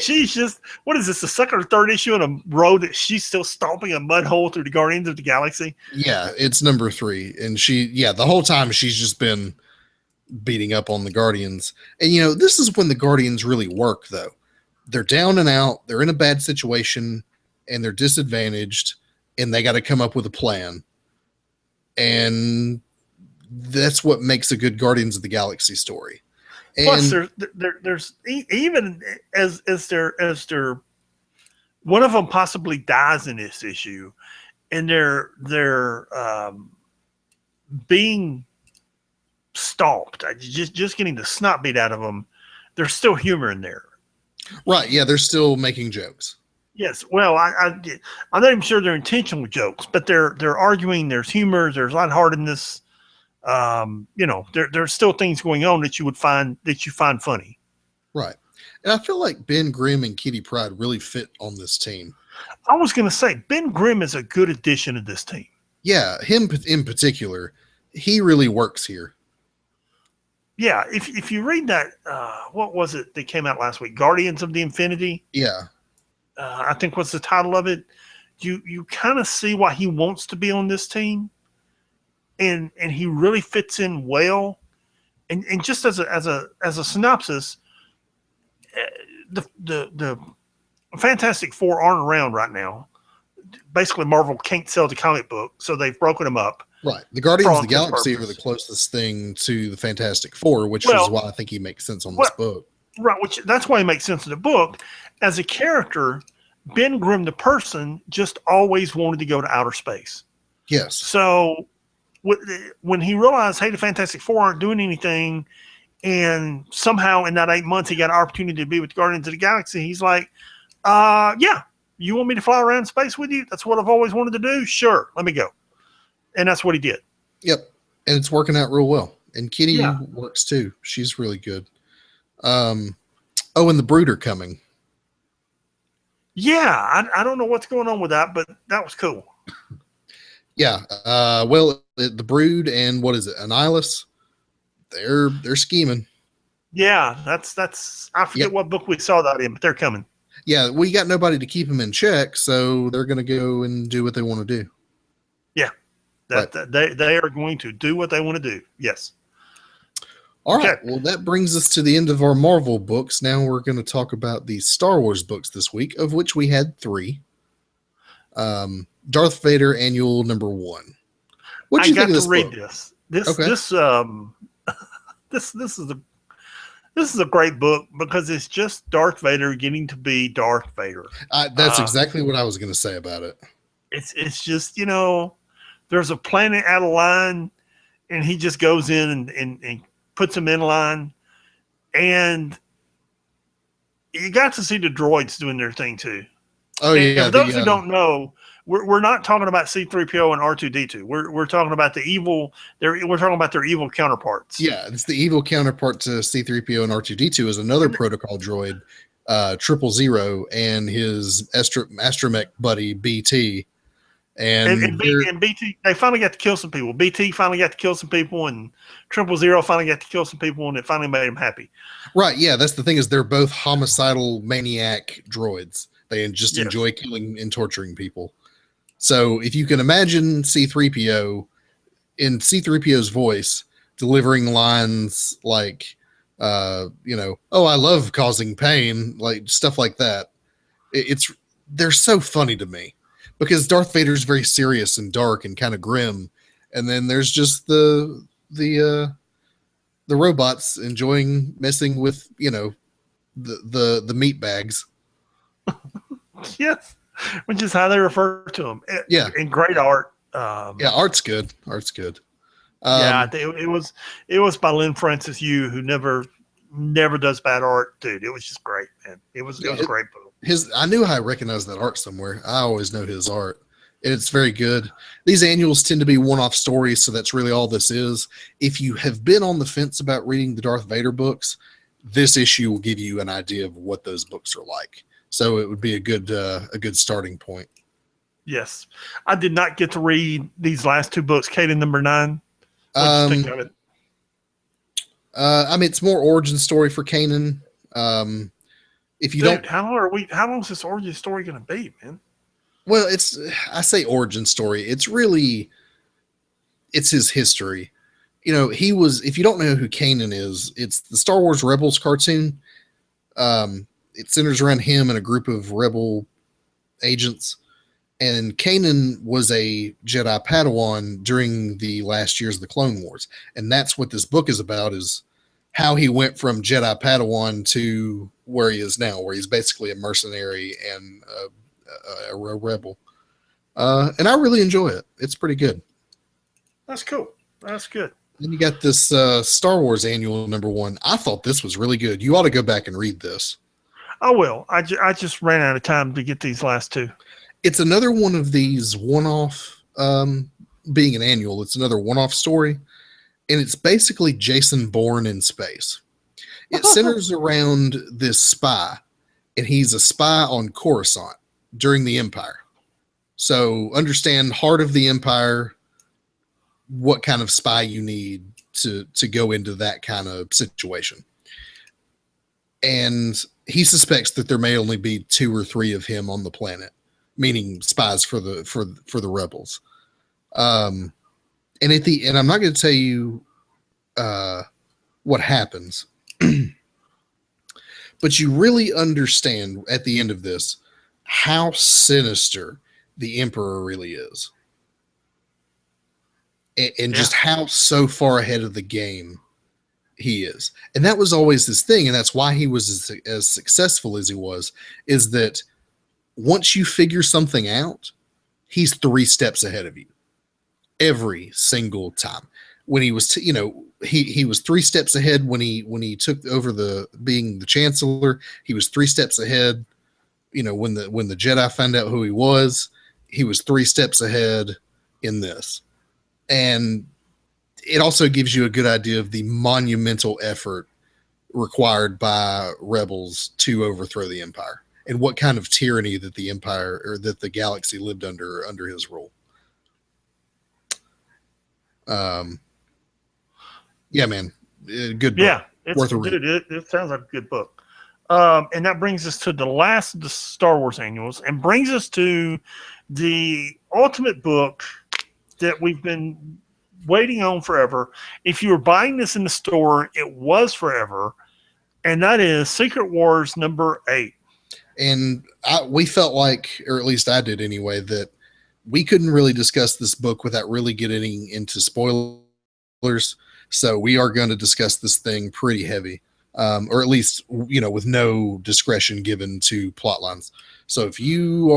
she's just, what is this, the second or third issue in a row that she's still stomping a mud hole through the Guardians of the Galaxy? Yeah, it's number 3. And the whole time she's just been beating up on the Guardians. And, this is when the Guardians really work, though. They're down and out. They're in a bad situation, and they're disadvantaged, and they got to come up with a plan. And that's what makes a good Guardians of the Galaxy story. And plus, there's even as they're one of them possibly dies in this issue, and they're being stalked, just getting the snot beat out of them. There's still humor in there, right? Yeah, they're still making jokes. Yes, well, I'm not even sure they're intentional jokes, but they're arguing. There's humor. There's lightheartedness. There's still things going on that you find funny. Right. And I feel like Ben Grimm and Kitty Pryde really fit on this team. I was going to say, Ben Grimm is a good addition to this team. Yeah, him in particular, he really works here. Yeah, if you read that, what was it that came out last week? Guardians of the Infinity? Yeah. I think what's the title of it. You kind of see why he wants to be on this team. And he really fits in well, and just as a synopsis, the Fantastic Four aren't around right now. Basically, Marvel can't sell the comic book, so they've broken them up. Right, the Guardians of the Galaxy are the closest thing to the Fantastic Four, which is why I think he makes sense on this book. Right, that's why he makes sense in the book. As a character, Ben Grimm, the person, just always wanted to go to outer space. Yes. So when he realized, hey, the Fantastic Four aren't doing anything, and somehow in that 8 months he got an opportunity to be with the Guardians of the Galaxy, he's like, yeah, you want me to fly around space with you? That's what I've always wanted to do. Sure, let me go. And that's what he did. Yep. And it's working out real well. And Kitty works too. She's really good. And the Brood are coming. Yeah, I don't know what's going on with that, but that was cool. Yeah. The Brood and what is it? Annihilus. They're scheming. Yeah, that's I forget what book we saw that in, but they're coming. Yeah, we got nobody to keep them in check, so they're going to go and do what they want to do. Yeah, they are going to do what they want to do. Yes. All right. Well, that brings us to the end of our Marvel books. Now we're going to talk about the Star Wars books this week, of which we had 3. Darth Vader Annual number 1. What do you think of this book? This is a great book because it's just Darth Vader getting to be Darth Vader. That's exactly what I was going to say about it. It's just, there's a planet out of line, and he just goes in and puts him in line, and you got to see the droids doing their thing too. Oh, and for those who don't know, we're not talking about C-3PO and R2-D2. We're talking about the evil. We're talking about their evil counterparts. Yeah, it's the evil counterpart to C-3PO and R2-D2 is another protocol droid, 000, and his astromech buddy BT. And BT, they finally got to kill some people. BT finally got to kill some people, and 000 finally got to kill some people, and it finally made him happy. Right? Yeah, that's the thing is they're both homicidal maniac droids. They just enjoy killing and torturing people. So if you can imagine C-3PO in C-3PO's voice delivering lines like, oh, I love causing pain, like stuff like that. They're so funny to me because Darth Vader's very serious and dark and kind of grim. And then there's just the robots enjoying messing with, the meat bags. Yes. Which is how they refer to them. Yeah. In great art. Art's good. Art's good. It was by Lynn Francis Yu, who never does bad art. Dude, it was just great, man. It was a great book. I knew I recognized that art somewhere. I always know his art. It's very good. These annuals tend to be one-off stories, so that's really all this is. If you have been on the fence about reading the Darth Vader books, this issue will give you an idea of what those books are like. So it would be a good starting point. Yes. I did not get to read these last two books, Kanan number 9. What did you think of it? I mean, it's more origin story for Kanan. If you don't, how long is this origin story going to be, man? well, I say origin story. It's his history. If you don't know who Kanan is, it's the Star Wars Rebels cartoon. It centers around him and a group of rebel agents. And Kanan was a Jedi Padawan during the last years of the Clone Wars. And that's what this book is about, is how he went from Jedi Padawan to where he is now, where he's basically a mercenary and a rebel. And I really enjoy it. It's pretty good. That's cool. That's good. Then you got this Star Wars Annual #1. I thought this was really good. You ought to go back and read this. I will. I just ran out of time to get these last two. It's another one of these one-off, being an annual, it's another one-off story. And it's basically Jason Bourne in space. It centers around this spy, and he's a spy on Coruscant during the Empire. So understand, heart of the Empire, what kind of spy you need to go into that kind of situation. And he suspects that there may only be 2 or 3 of him on the planet, meaning spies for the rebels. And I'm not going to tell you what happens, but you really understand at the end of this how sinister the Emperor really is, and just how so far ahead of the game he is. And that was always his thing, and that's why he was as successful as he was, is that once you figure something out, he's 3 steps ahead of you every single time. When he was, he was 3 steps ahead when he took over being the Chancellor. He was 3 steps ahead. When the Jedi found out who he was 3 steps ahead in this. And it also gives you a good idea of the monumental effort required by rebels to overthrow the Empire, and what kind of tyranny that the Empire, or that the galaxy, lived under his rule. Yeah, man, good book. Yeah, Worth a read. It sounds like a good book. And that brings us to the last of the Star Wars annuals, and brings us to the ultimate book that we've been waiting on forever. If you were buying this in the store, it was forever, and that is Secret Wars #8. And we felt like, or at least I did anyway, that we couldn't really discuss this book without really getting into spoilers. So we are going to discuss this thing pretty heavy, or at least, with no discretion given to plot lines. So if you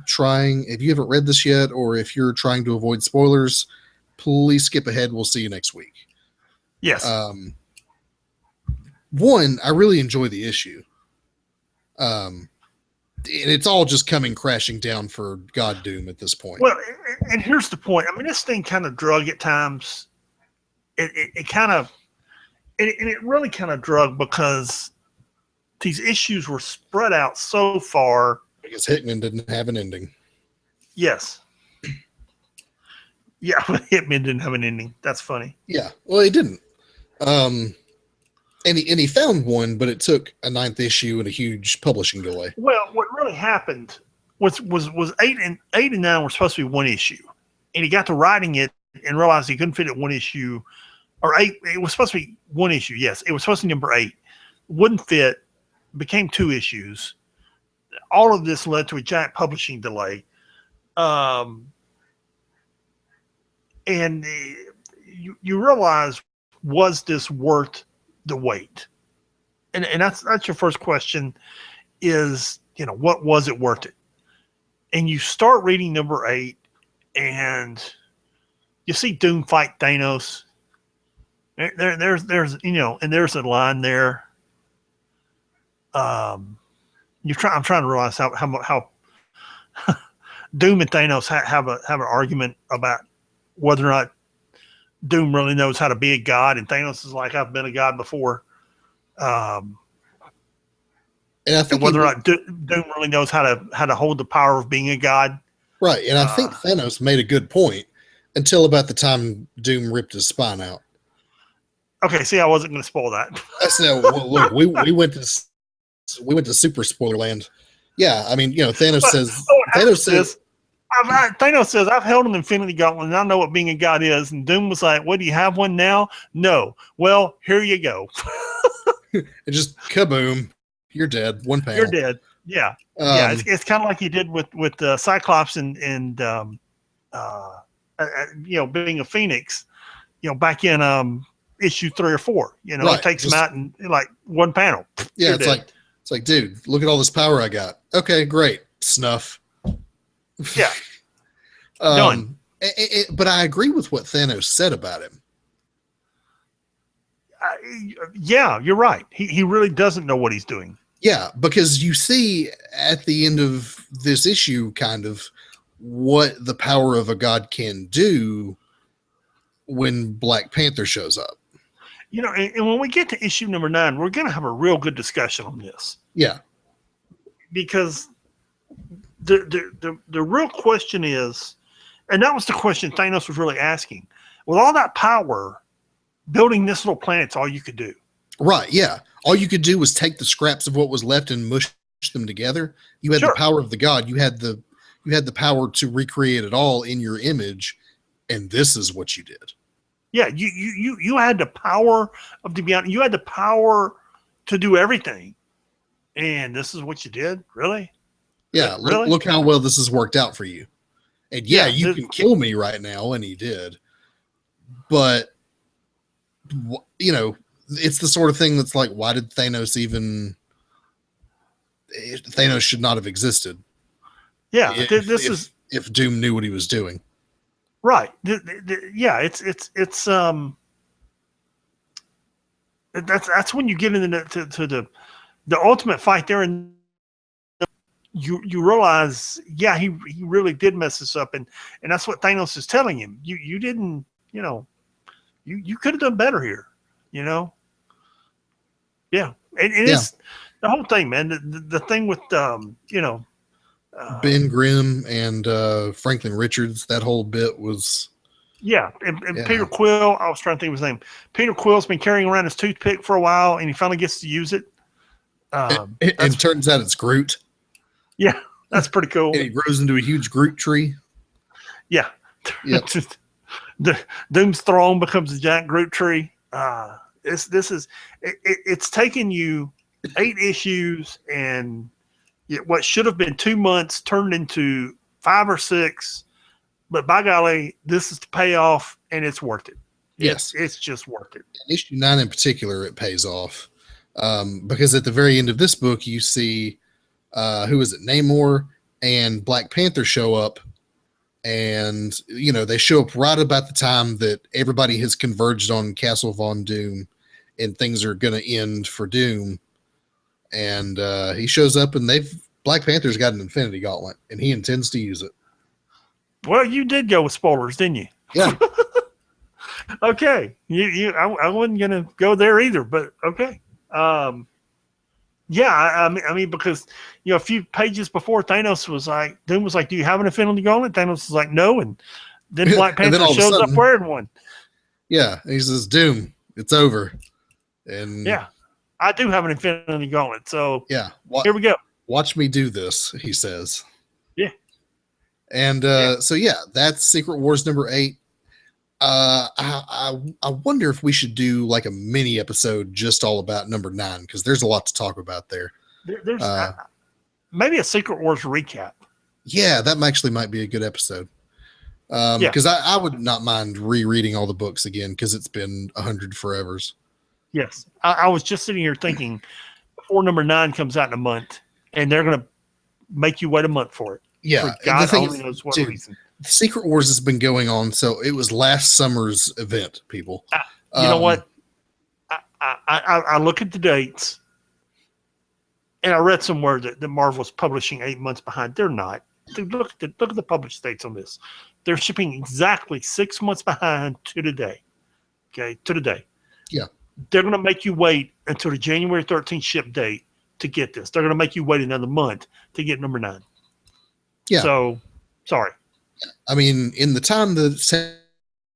haven't read this yet, or if you're trying to avoid spoilers, please skip ahead. We'll see you next week. Yes. One, I really enjoy the issue. And it's all just coming crashing down for God Doom at this point. Well, and here's the point. I mean, this thing kind of drug at times. It really kind of drug because these issues were spread out so far. Because Hickman didn't have an ending. Yes. Yeah, Hitman didn't have an ending. That's funny. Yeah, well, he didn't. And he found one, but it took a 9th issue and a huge publishing delay. Well, what really happened was 8 and 9 were supposed to be one issue, and he got to writing it and realized he couldn't fit it one issue, or 8. It was supposed to be one issue. Yes, it was supposed to be #8. Wouldn't fit. Became 2 issues. All of this led to a giant publishing delay. And you realize, was this worth the wait? And that's your first question is, what was it worth it? And you start reading #8 and you see Doom fight Thanos. There's and there's a line there. I'm trying to realize how Doom and Thanos have an argument about whether or not Doom really knows how to be a god, and Thanos is like, I've been a god before. And I think and whether or not Doom really knows how to hold the power of being a god. right. And I think Thanos made a good point until about the time Doom ripped his spine out. Okay, see, I wasn't going to spoil that. So, well, look, we went to super spoiler land. Yeah, I mean, Thanos says Thanos says, I've held an Infinity Gauntlet and I know what being a god is. And Doom was like, what, do you have one now? No. Well, here you go. It just kaboom. You're dead. One panel. You're dead. Yeah. Yeah. It's kind of like he did with Cyclops and being a Phoenix, back in issue 3 or 4. Right. It takes him out in like one panel. Yeah. It's like, dude, look at all this power I got. Okay, great. Snuff. Yeah. Done. But I agree with what Thanos said about him. Yeah, you're right. He really doesn't know what he's doing. Yeah, because you see at the end of this issue kind of what the power of a god can do when Black Panther shows up. And when we get to issue number 9, we're going to have a real good discussion on this. Yeah. Because the real question is, and that was the question Thanos was really asking, with all that power, building this little planet's all you could do. Right, yeah. All you could do was take the scraps of what was left and mush them together. You had the power of the god. You had the power to recreate it all in your image, and this is what you did. Yeah, you had the power of the beyond. You had the power to do everything, and this is what you did. Really? Yeah. Really? Look how well this has worked out for you. And you can kill me right now, and he did. But it's the sort of thing that's like, why did Thanos even? Thanos should not have existed. Yeah, if Doom knew what he was doing. Right. Yeah, it's that's when you get into to the ultimate fight there, and you realize, yeah, he really did mess this up, and that's what Thanos is telling him. You didn't, you could have done better here, Yeah, and it's the whole thing, man. The thing with Ben Grimm and Franklin Richards, that whole bit was. Yeah, and Peter Quill, I was trying to think of his name. Peter Quill's been carrying around his toothpick for a while, and he finally gets to use it. And turns out it's Groot. Yeah, that's pretty cool. And he grows into a huge Groot tree. Yeah. Yep. The Doom's throne becomes a giant Groot tree. It's taken you 8 issues and what should have been 2 months turned into 5 or 6. But by golly, this is the payoff, and it's worth it. Yes. It's just worth it. In issue 9 in particular, it pays off. Because at the very end of this book, you see, who is it? Namor and Black Panther show up. And, they show up right about the time that everybody has converged on Castle Von Doom and things are going to end for Doom. And he shows up, and Black Panther's got an Infinity Gauntlet, and he intends to use it. Well, you did go with spoilers, didn't you? Yeah. Okay. I wasn't going to go there either, but okay. Yeah, I mean, because a few pages before, Doom was like, "Do you have an Infinity Gauntlet?" Thanos was like, "No," and then Black Panther shows up wearing one. Yeah, he says, "Doom, it's over." And yeah, I do have an Infinity Gauntlet, so yeah, here we go. Watch me do this, he says. Yeah, and so that's Secret Wars number 8. I wonder if we should do like a mini episode just all about number 9, because there's a lot to talk about there. There's maybe a Secret Wars recap. Yeah, that actually might be a good episode. Because I would not mind rereading all the books again, because it's been 100 forevers. Yes, I was just sitting here thinking, before number 9 comes out in a month, and they're going to make you wait a month for it. Yeah, God only knows what reason. Secret Wars has been going on, so it was last summer's event, people. You know what? I look at the dates, and I read somewhere that Marvel's publishing 8 months behind. They're not. Dude, look at the published dates on this. They're shipping exactly 6 months behind to today. Okay, to today. Yeah. They're going to make you wait until the January 13th ship date to get this. They're going to make you wait another month to get number 9. Yeah. So, sorry. I mean, in the time that's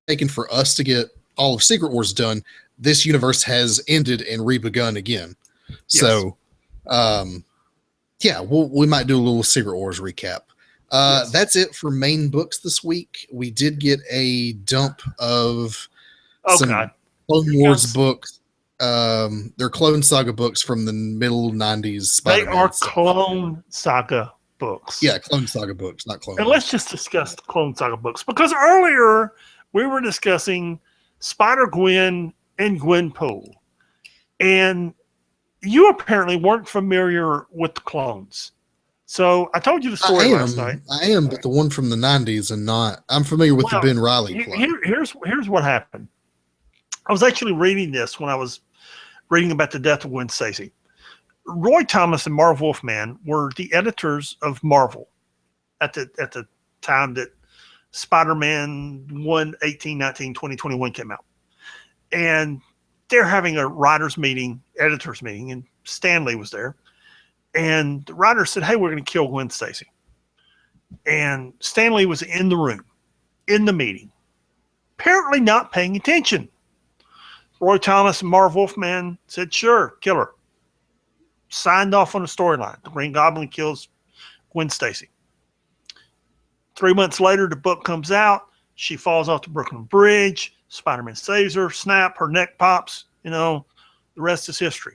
taken for us to get all of Secret Wars done, this universe has ended and rebegun again. Yes. So, yeah, we might do a little Secret Wars recap. Yes. That's it for main books this week. We did get a dump of some Clone Wars books. They're Clone Saga books from the middle 90s. Spider-Man They are stuff. Clone Saga books. Yeah, Clone Saga books, not Clone And Wars. let's just discuss the Clone Saga books, because earlier we were discussing Spider-Gwen and Gwenpool. And you apparently weren't familiar with the clones. So I told you the story last night. I am, but the one from the 90s and not. I'm familiar with the Ben Reilly clone. Here's what happened. I was actually reading this when I was reading about the death of Gwen Stacy. Roy Thomas and Marv Wolfman were the editors of Marvel at the time that Spider-Man 1, 18, 19, 20, 21 came out. And they're having a writers meeting, editors meeting, and Stan Lee was there. And the writer said, hey, we're going to kill Gwen Stacy. And Stan Lee was in the room, in the meeting, apparently not paying attention. Roy Thomas and Marv Wolfman said, sure, kill her. Signed off on the storyline. The Green Goblin kills Gwen Stacy. 3 months later, the book comes out. She falls off the Brooklyn Bridge. Spider-Man saves her. Snap, her neck pops. The rest is history.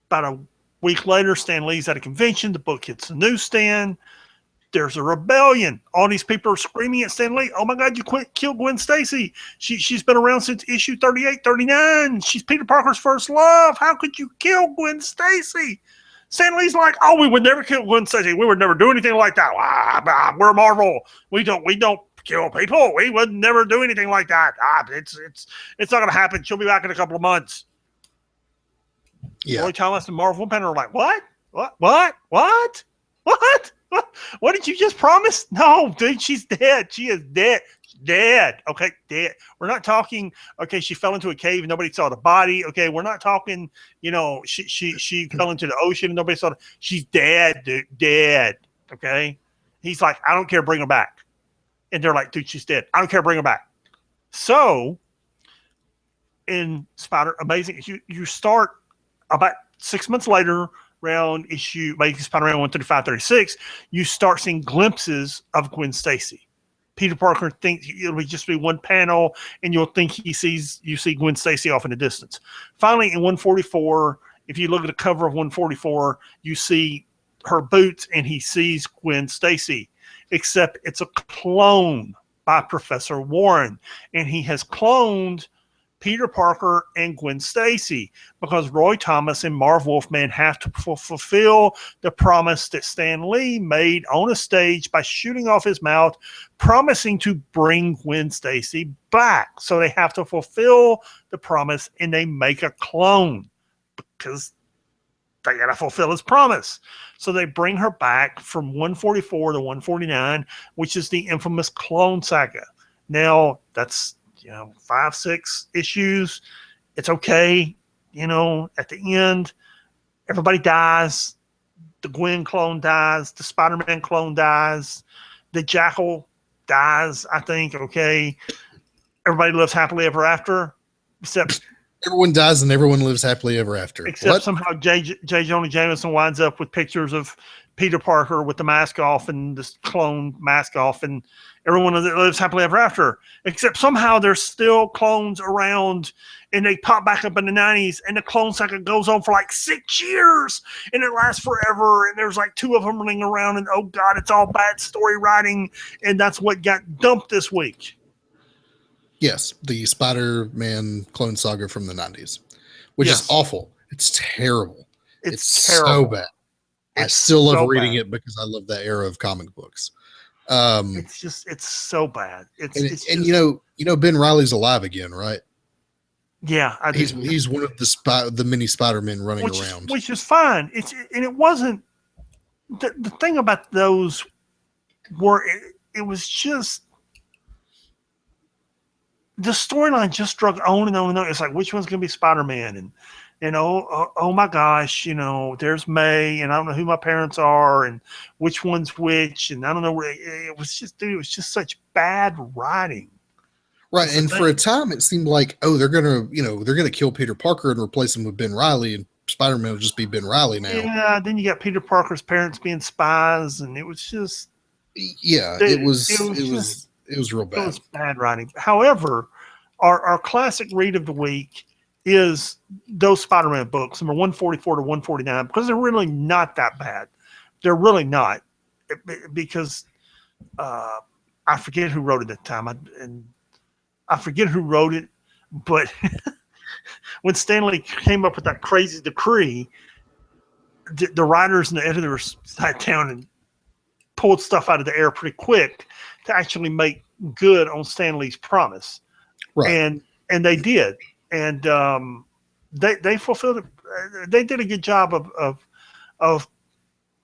About a week later, Stan Lee's at a convention. The book hits the newsstand. There's a rebellion. All these people are screaming at Stan Lee, oh my God, you killed Gwen Stacy. She's been around since issue 38, 39. She's Peter Parker's first love. How could you kill Gwen Stacy? Stan Lee's like, oh, we would never kill Gwen Stacy. We would never do anything like that. We're Marvel. We don't kill people. We would never do anything like that. It's not going to happen. She'll be back in a couple of months. Yeah. Roy Thomas and Marv Wolfman are like, what? What did you just promise? No, dude, she's dead. She is dead. Dead. Okay, dead. We're not talking, okay, she fell into a cave and nobody saw the body. Okay, we're not talking, she fell into the ocean and nobody saw it. She's dead, dude. Dead. Okay? He's like, I don't care, bring her back. And they're like, dude, she's dead. I don't care, bring her back. So, in Amazing, you start about 6 months later, around issue Spider-Man 135, 36, you start seeing glimpses of Gwen Stacy. Peter Parker thinks it'll just be one panel, and you'll think you see Gwen Stacy off in the distance. Finally, in 144, if you look at the cover of 144, you see her boots, and he sees Gwen Stacy, except it's a clone by Professor Warren, and he has cloned Peter Parker and Gwen Stacy, because Roy Thomas and Marv Wolfman have to fulfill the promise that Stan Lee made on a stage by shooting off his mouth, promising to bring Gwen Stacy back. So they have to fulfill the promise, and they make a clone because they got to fulfill his promise. So they bring her back from 144 to 149, which is the infamous Clone Saga. Now, that's 5-6 issues. It's okay. At the end, everybody dies. The Gwen clone dies. The Spider-Man clone dies. The Jackal dies, I think. Okay. Everybody lives happily ever after, except everyone dies and everyone lives happily ever after. Except somehow J. Jonah Jameson winds up with pictures of Peter Parker with the mask off and this clone mask off, and everyone lives happily ever after. Except somehow there's still clones around, and they pop back up in the 90s, and the clone saga goes on for like 6 years, and it lasts forever, and there's like 2 of them running around, and oh God, it's all bad story writing, and that's what got dumped this week. Yes, the Spider-Man clone saga from the 90s, which is awful. It's terrible. It's terrible. So bad. I still love reading it because I love that era of comic books. It's so bad. Ben Reilly's alive again, right? Yeah, I do. He's one of the mini Spider-Men running around. Which is fine. It wasn't the thing about those were it was just the storyline just drug on and on and on. It's like, which one's going to be Spider-Man? And oh my gosh, there's May, and I don't know who my parents are, and which one's which, and I don't know where. It was just such bad writing. Right, and for a time, it seemed like, they're gonna kill Peter Parker and replace him with Ben Reilly, and Spider-Man will just be Ben Reilly now. Yeah, then you got Peter Parker's parents being spies, and it was just. Yeah, it was real bad. It was bad writing. However, our classic read of the week is those Spider-Man books, number 144 to 149, because they're really not that bad. They're really not, because I forget who wrote it at the time, I forget who wrote it, but when Stan Lee came up with that crazy decree, the writers and the editors sat down and pulled stuff out of the air pretty quick to actually make good on Stan Lee's promise. Right. And they did. And they fulfilled it. They did a good job of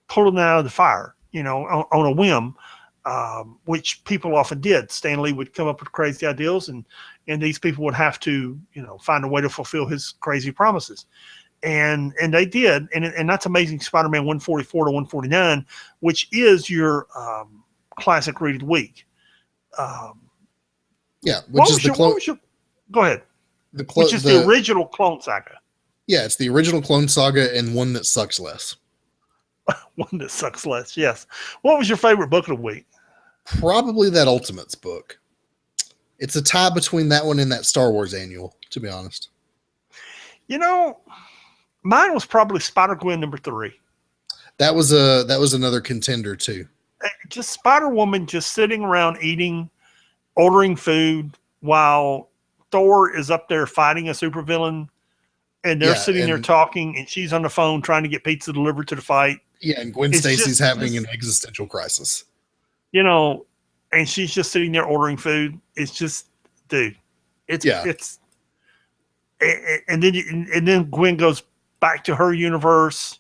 pulling it out of the fire, on a whim, which people often did. Stan Lee would come up with crazy ideas, and these people would have to, find a way to fulfill his crazy promises. And they did. And that's Amazing Spider-Man 144 to 149, which is your classic read of the week. Go ahead. Which is the original Clone Saga. Yeah, it's the original Clone Saga and one that sucks less. One that sucks less, yes. What was your favorite book of the week? Probably that Ultimates book. It's a tie between that one and that Star Wars annual, to be honest. Mine was probably Spider-Gwen number 3. That was another contender too. Just Spider-Woman just sitting around eating, ordering food while Thor is up there fighting a supervillain, and they're sitting there talking, and she's on the phone trying to get pizza delivered to the fight. Yeah, and Gwen Stacy's having an existential crisis. And she's just sitting there ordering food. It's just, dude, and then Gwen goes back to her universe,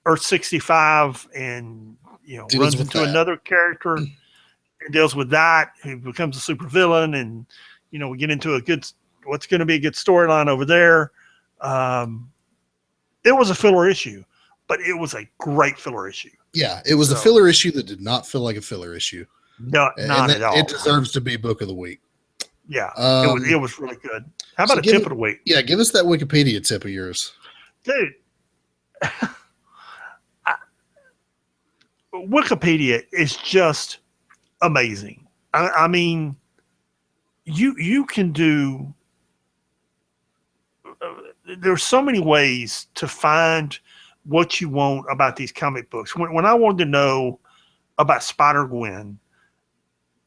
Earth 65, and runs into another character and deals with that, who becomes a supervillain, and we get into what's going to be a good storyline over there. It was a filler issue, but it was a great filler issue. Yeah, it was a filler issue that did not feel like a filler issue. Not at all. It deserves to be book of the week. Yeah, it was really good. How about a tip of the week? Yeah, give us that Wikipedia tip of yours. Dude, Wikipedia is just amazing. I mean, you can do. There's so many ways to find what you want about these comic books. When I wanted to know about Spider-Gwen,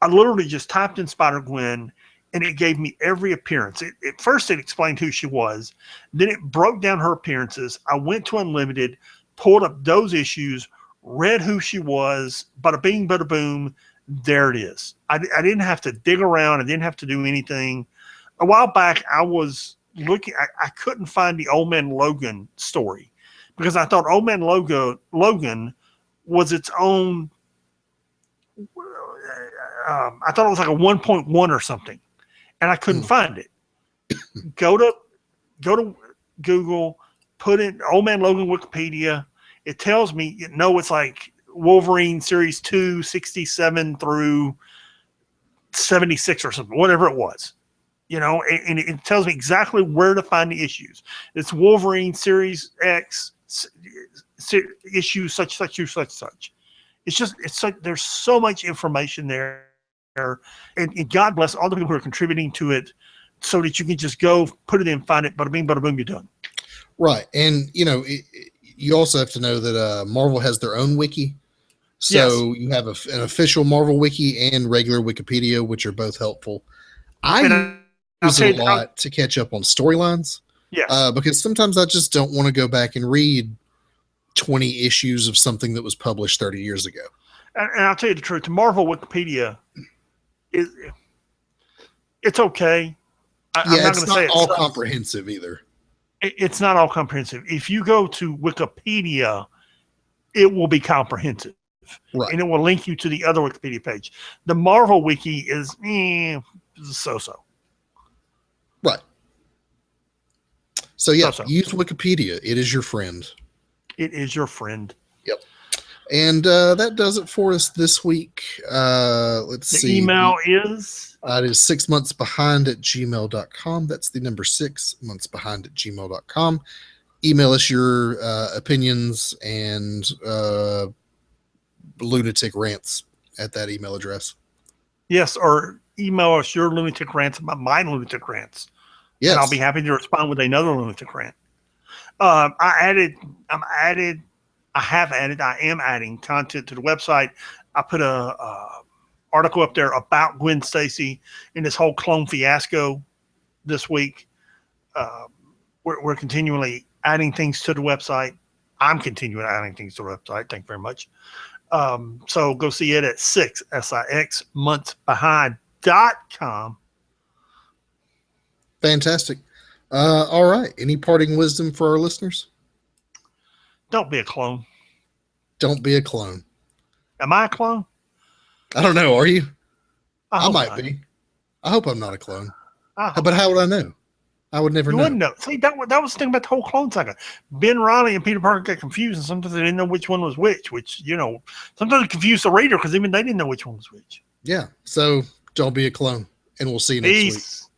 I literally just typed in Spider-Gwen, and it gave me every appearance. First, it explained who she was. Then it broke down her appearances. I went to Unlimited, pulled up those issues, read who she was, bada bing, bada boom. There it is. I didn't have to dig around. I didn't have to do anything. A while back, I was looking. I couldn't find the Old Man Logan story because I thought Old Man Logan was its own. I thought it was like a 1.1 or something, and I couldn't find it. Go to Google, put in Old Man Logan Wikipedia. It tells me, it's like Wolverine Series 2, 67 through 76 or something, whatever it was. And it tells me exactly where to find the issues. It's Wolverine Series X, issue such. It's like there's so much information there. And God bless all the people who are contributing to it so that you can just go put it in, find it, bada bing, bada boom, you're done. Right. And, you also have to know that Marvel has their own wiki. So you have an official Marvel wiki and regular Wikipedia, which are both helpful. I use it a lot to catch up on storylines. Yeah. Because sometimes I just don't want to go back and read 20 issues of something that was published 30 years ago. And I'll tell you the truth, the Marvel Wikipedia it's okay. I'm not it's going to say not all sucks. comprehensive either. It's not all comprehensive. If you go to Wikipedia, it will be comprehensive. Right. And it will link you to the other Wikipedia page. The Marvel wiki is so-so. Right. So yeah, So-so. use Wikipedia. It is your friend. It is your friend. Yep. And that does it for us this week. Let's see. The email is? It is 6monthsbehind@gmail.com. That's the number 6 months behind@gmail.com. Email us your opinions and lunatic rants at that email address. Yes, or email us your lunatic rants about my lunatic rants. Yes. And I'll be happy to respond with another lunatic rant. I am adding content to the website. I put a article up there about Gwen Stacy and this whole clone fiasco this week. We're continually adding things to the website. I'm continuing adding things to the website. Thank you very much. So go see it at 6monthsbehind.com. Fantastic. All right. Any parting wisdom for our listeners? Don't be a clone. Don't be a clone. Am I a clone? I don't know. Are you? I hope might not. be. I hope I'm not a clone. I hope But how would I know? I would never you know. wouldn't know. See, that was the thing about the whole clone saga. Ben Riley and Peter Parker got confused, and sometimes they didn't know which one was which, sometimes it confused the reader because even they didn't know which one was which. Yeah. So don't be a clone. And we'll see you next week. Peace.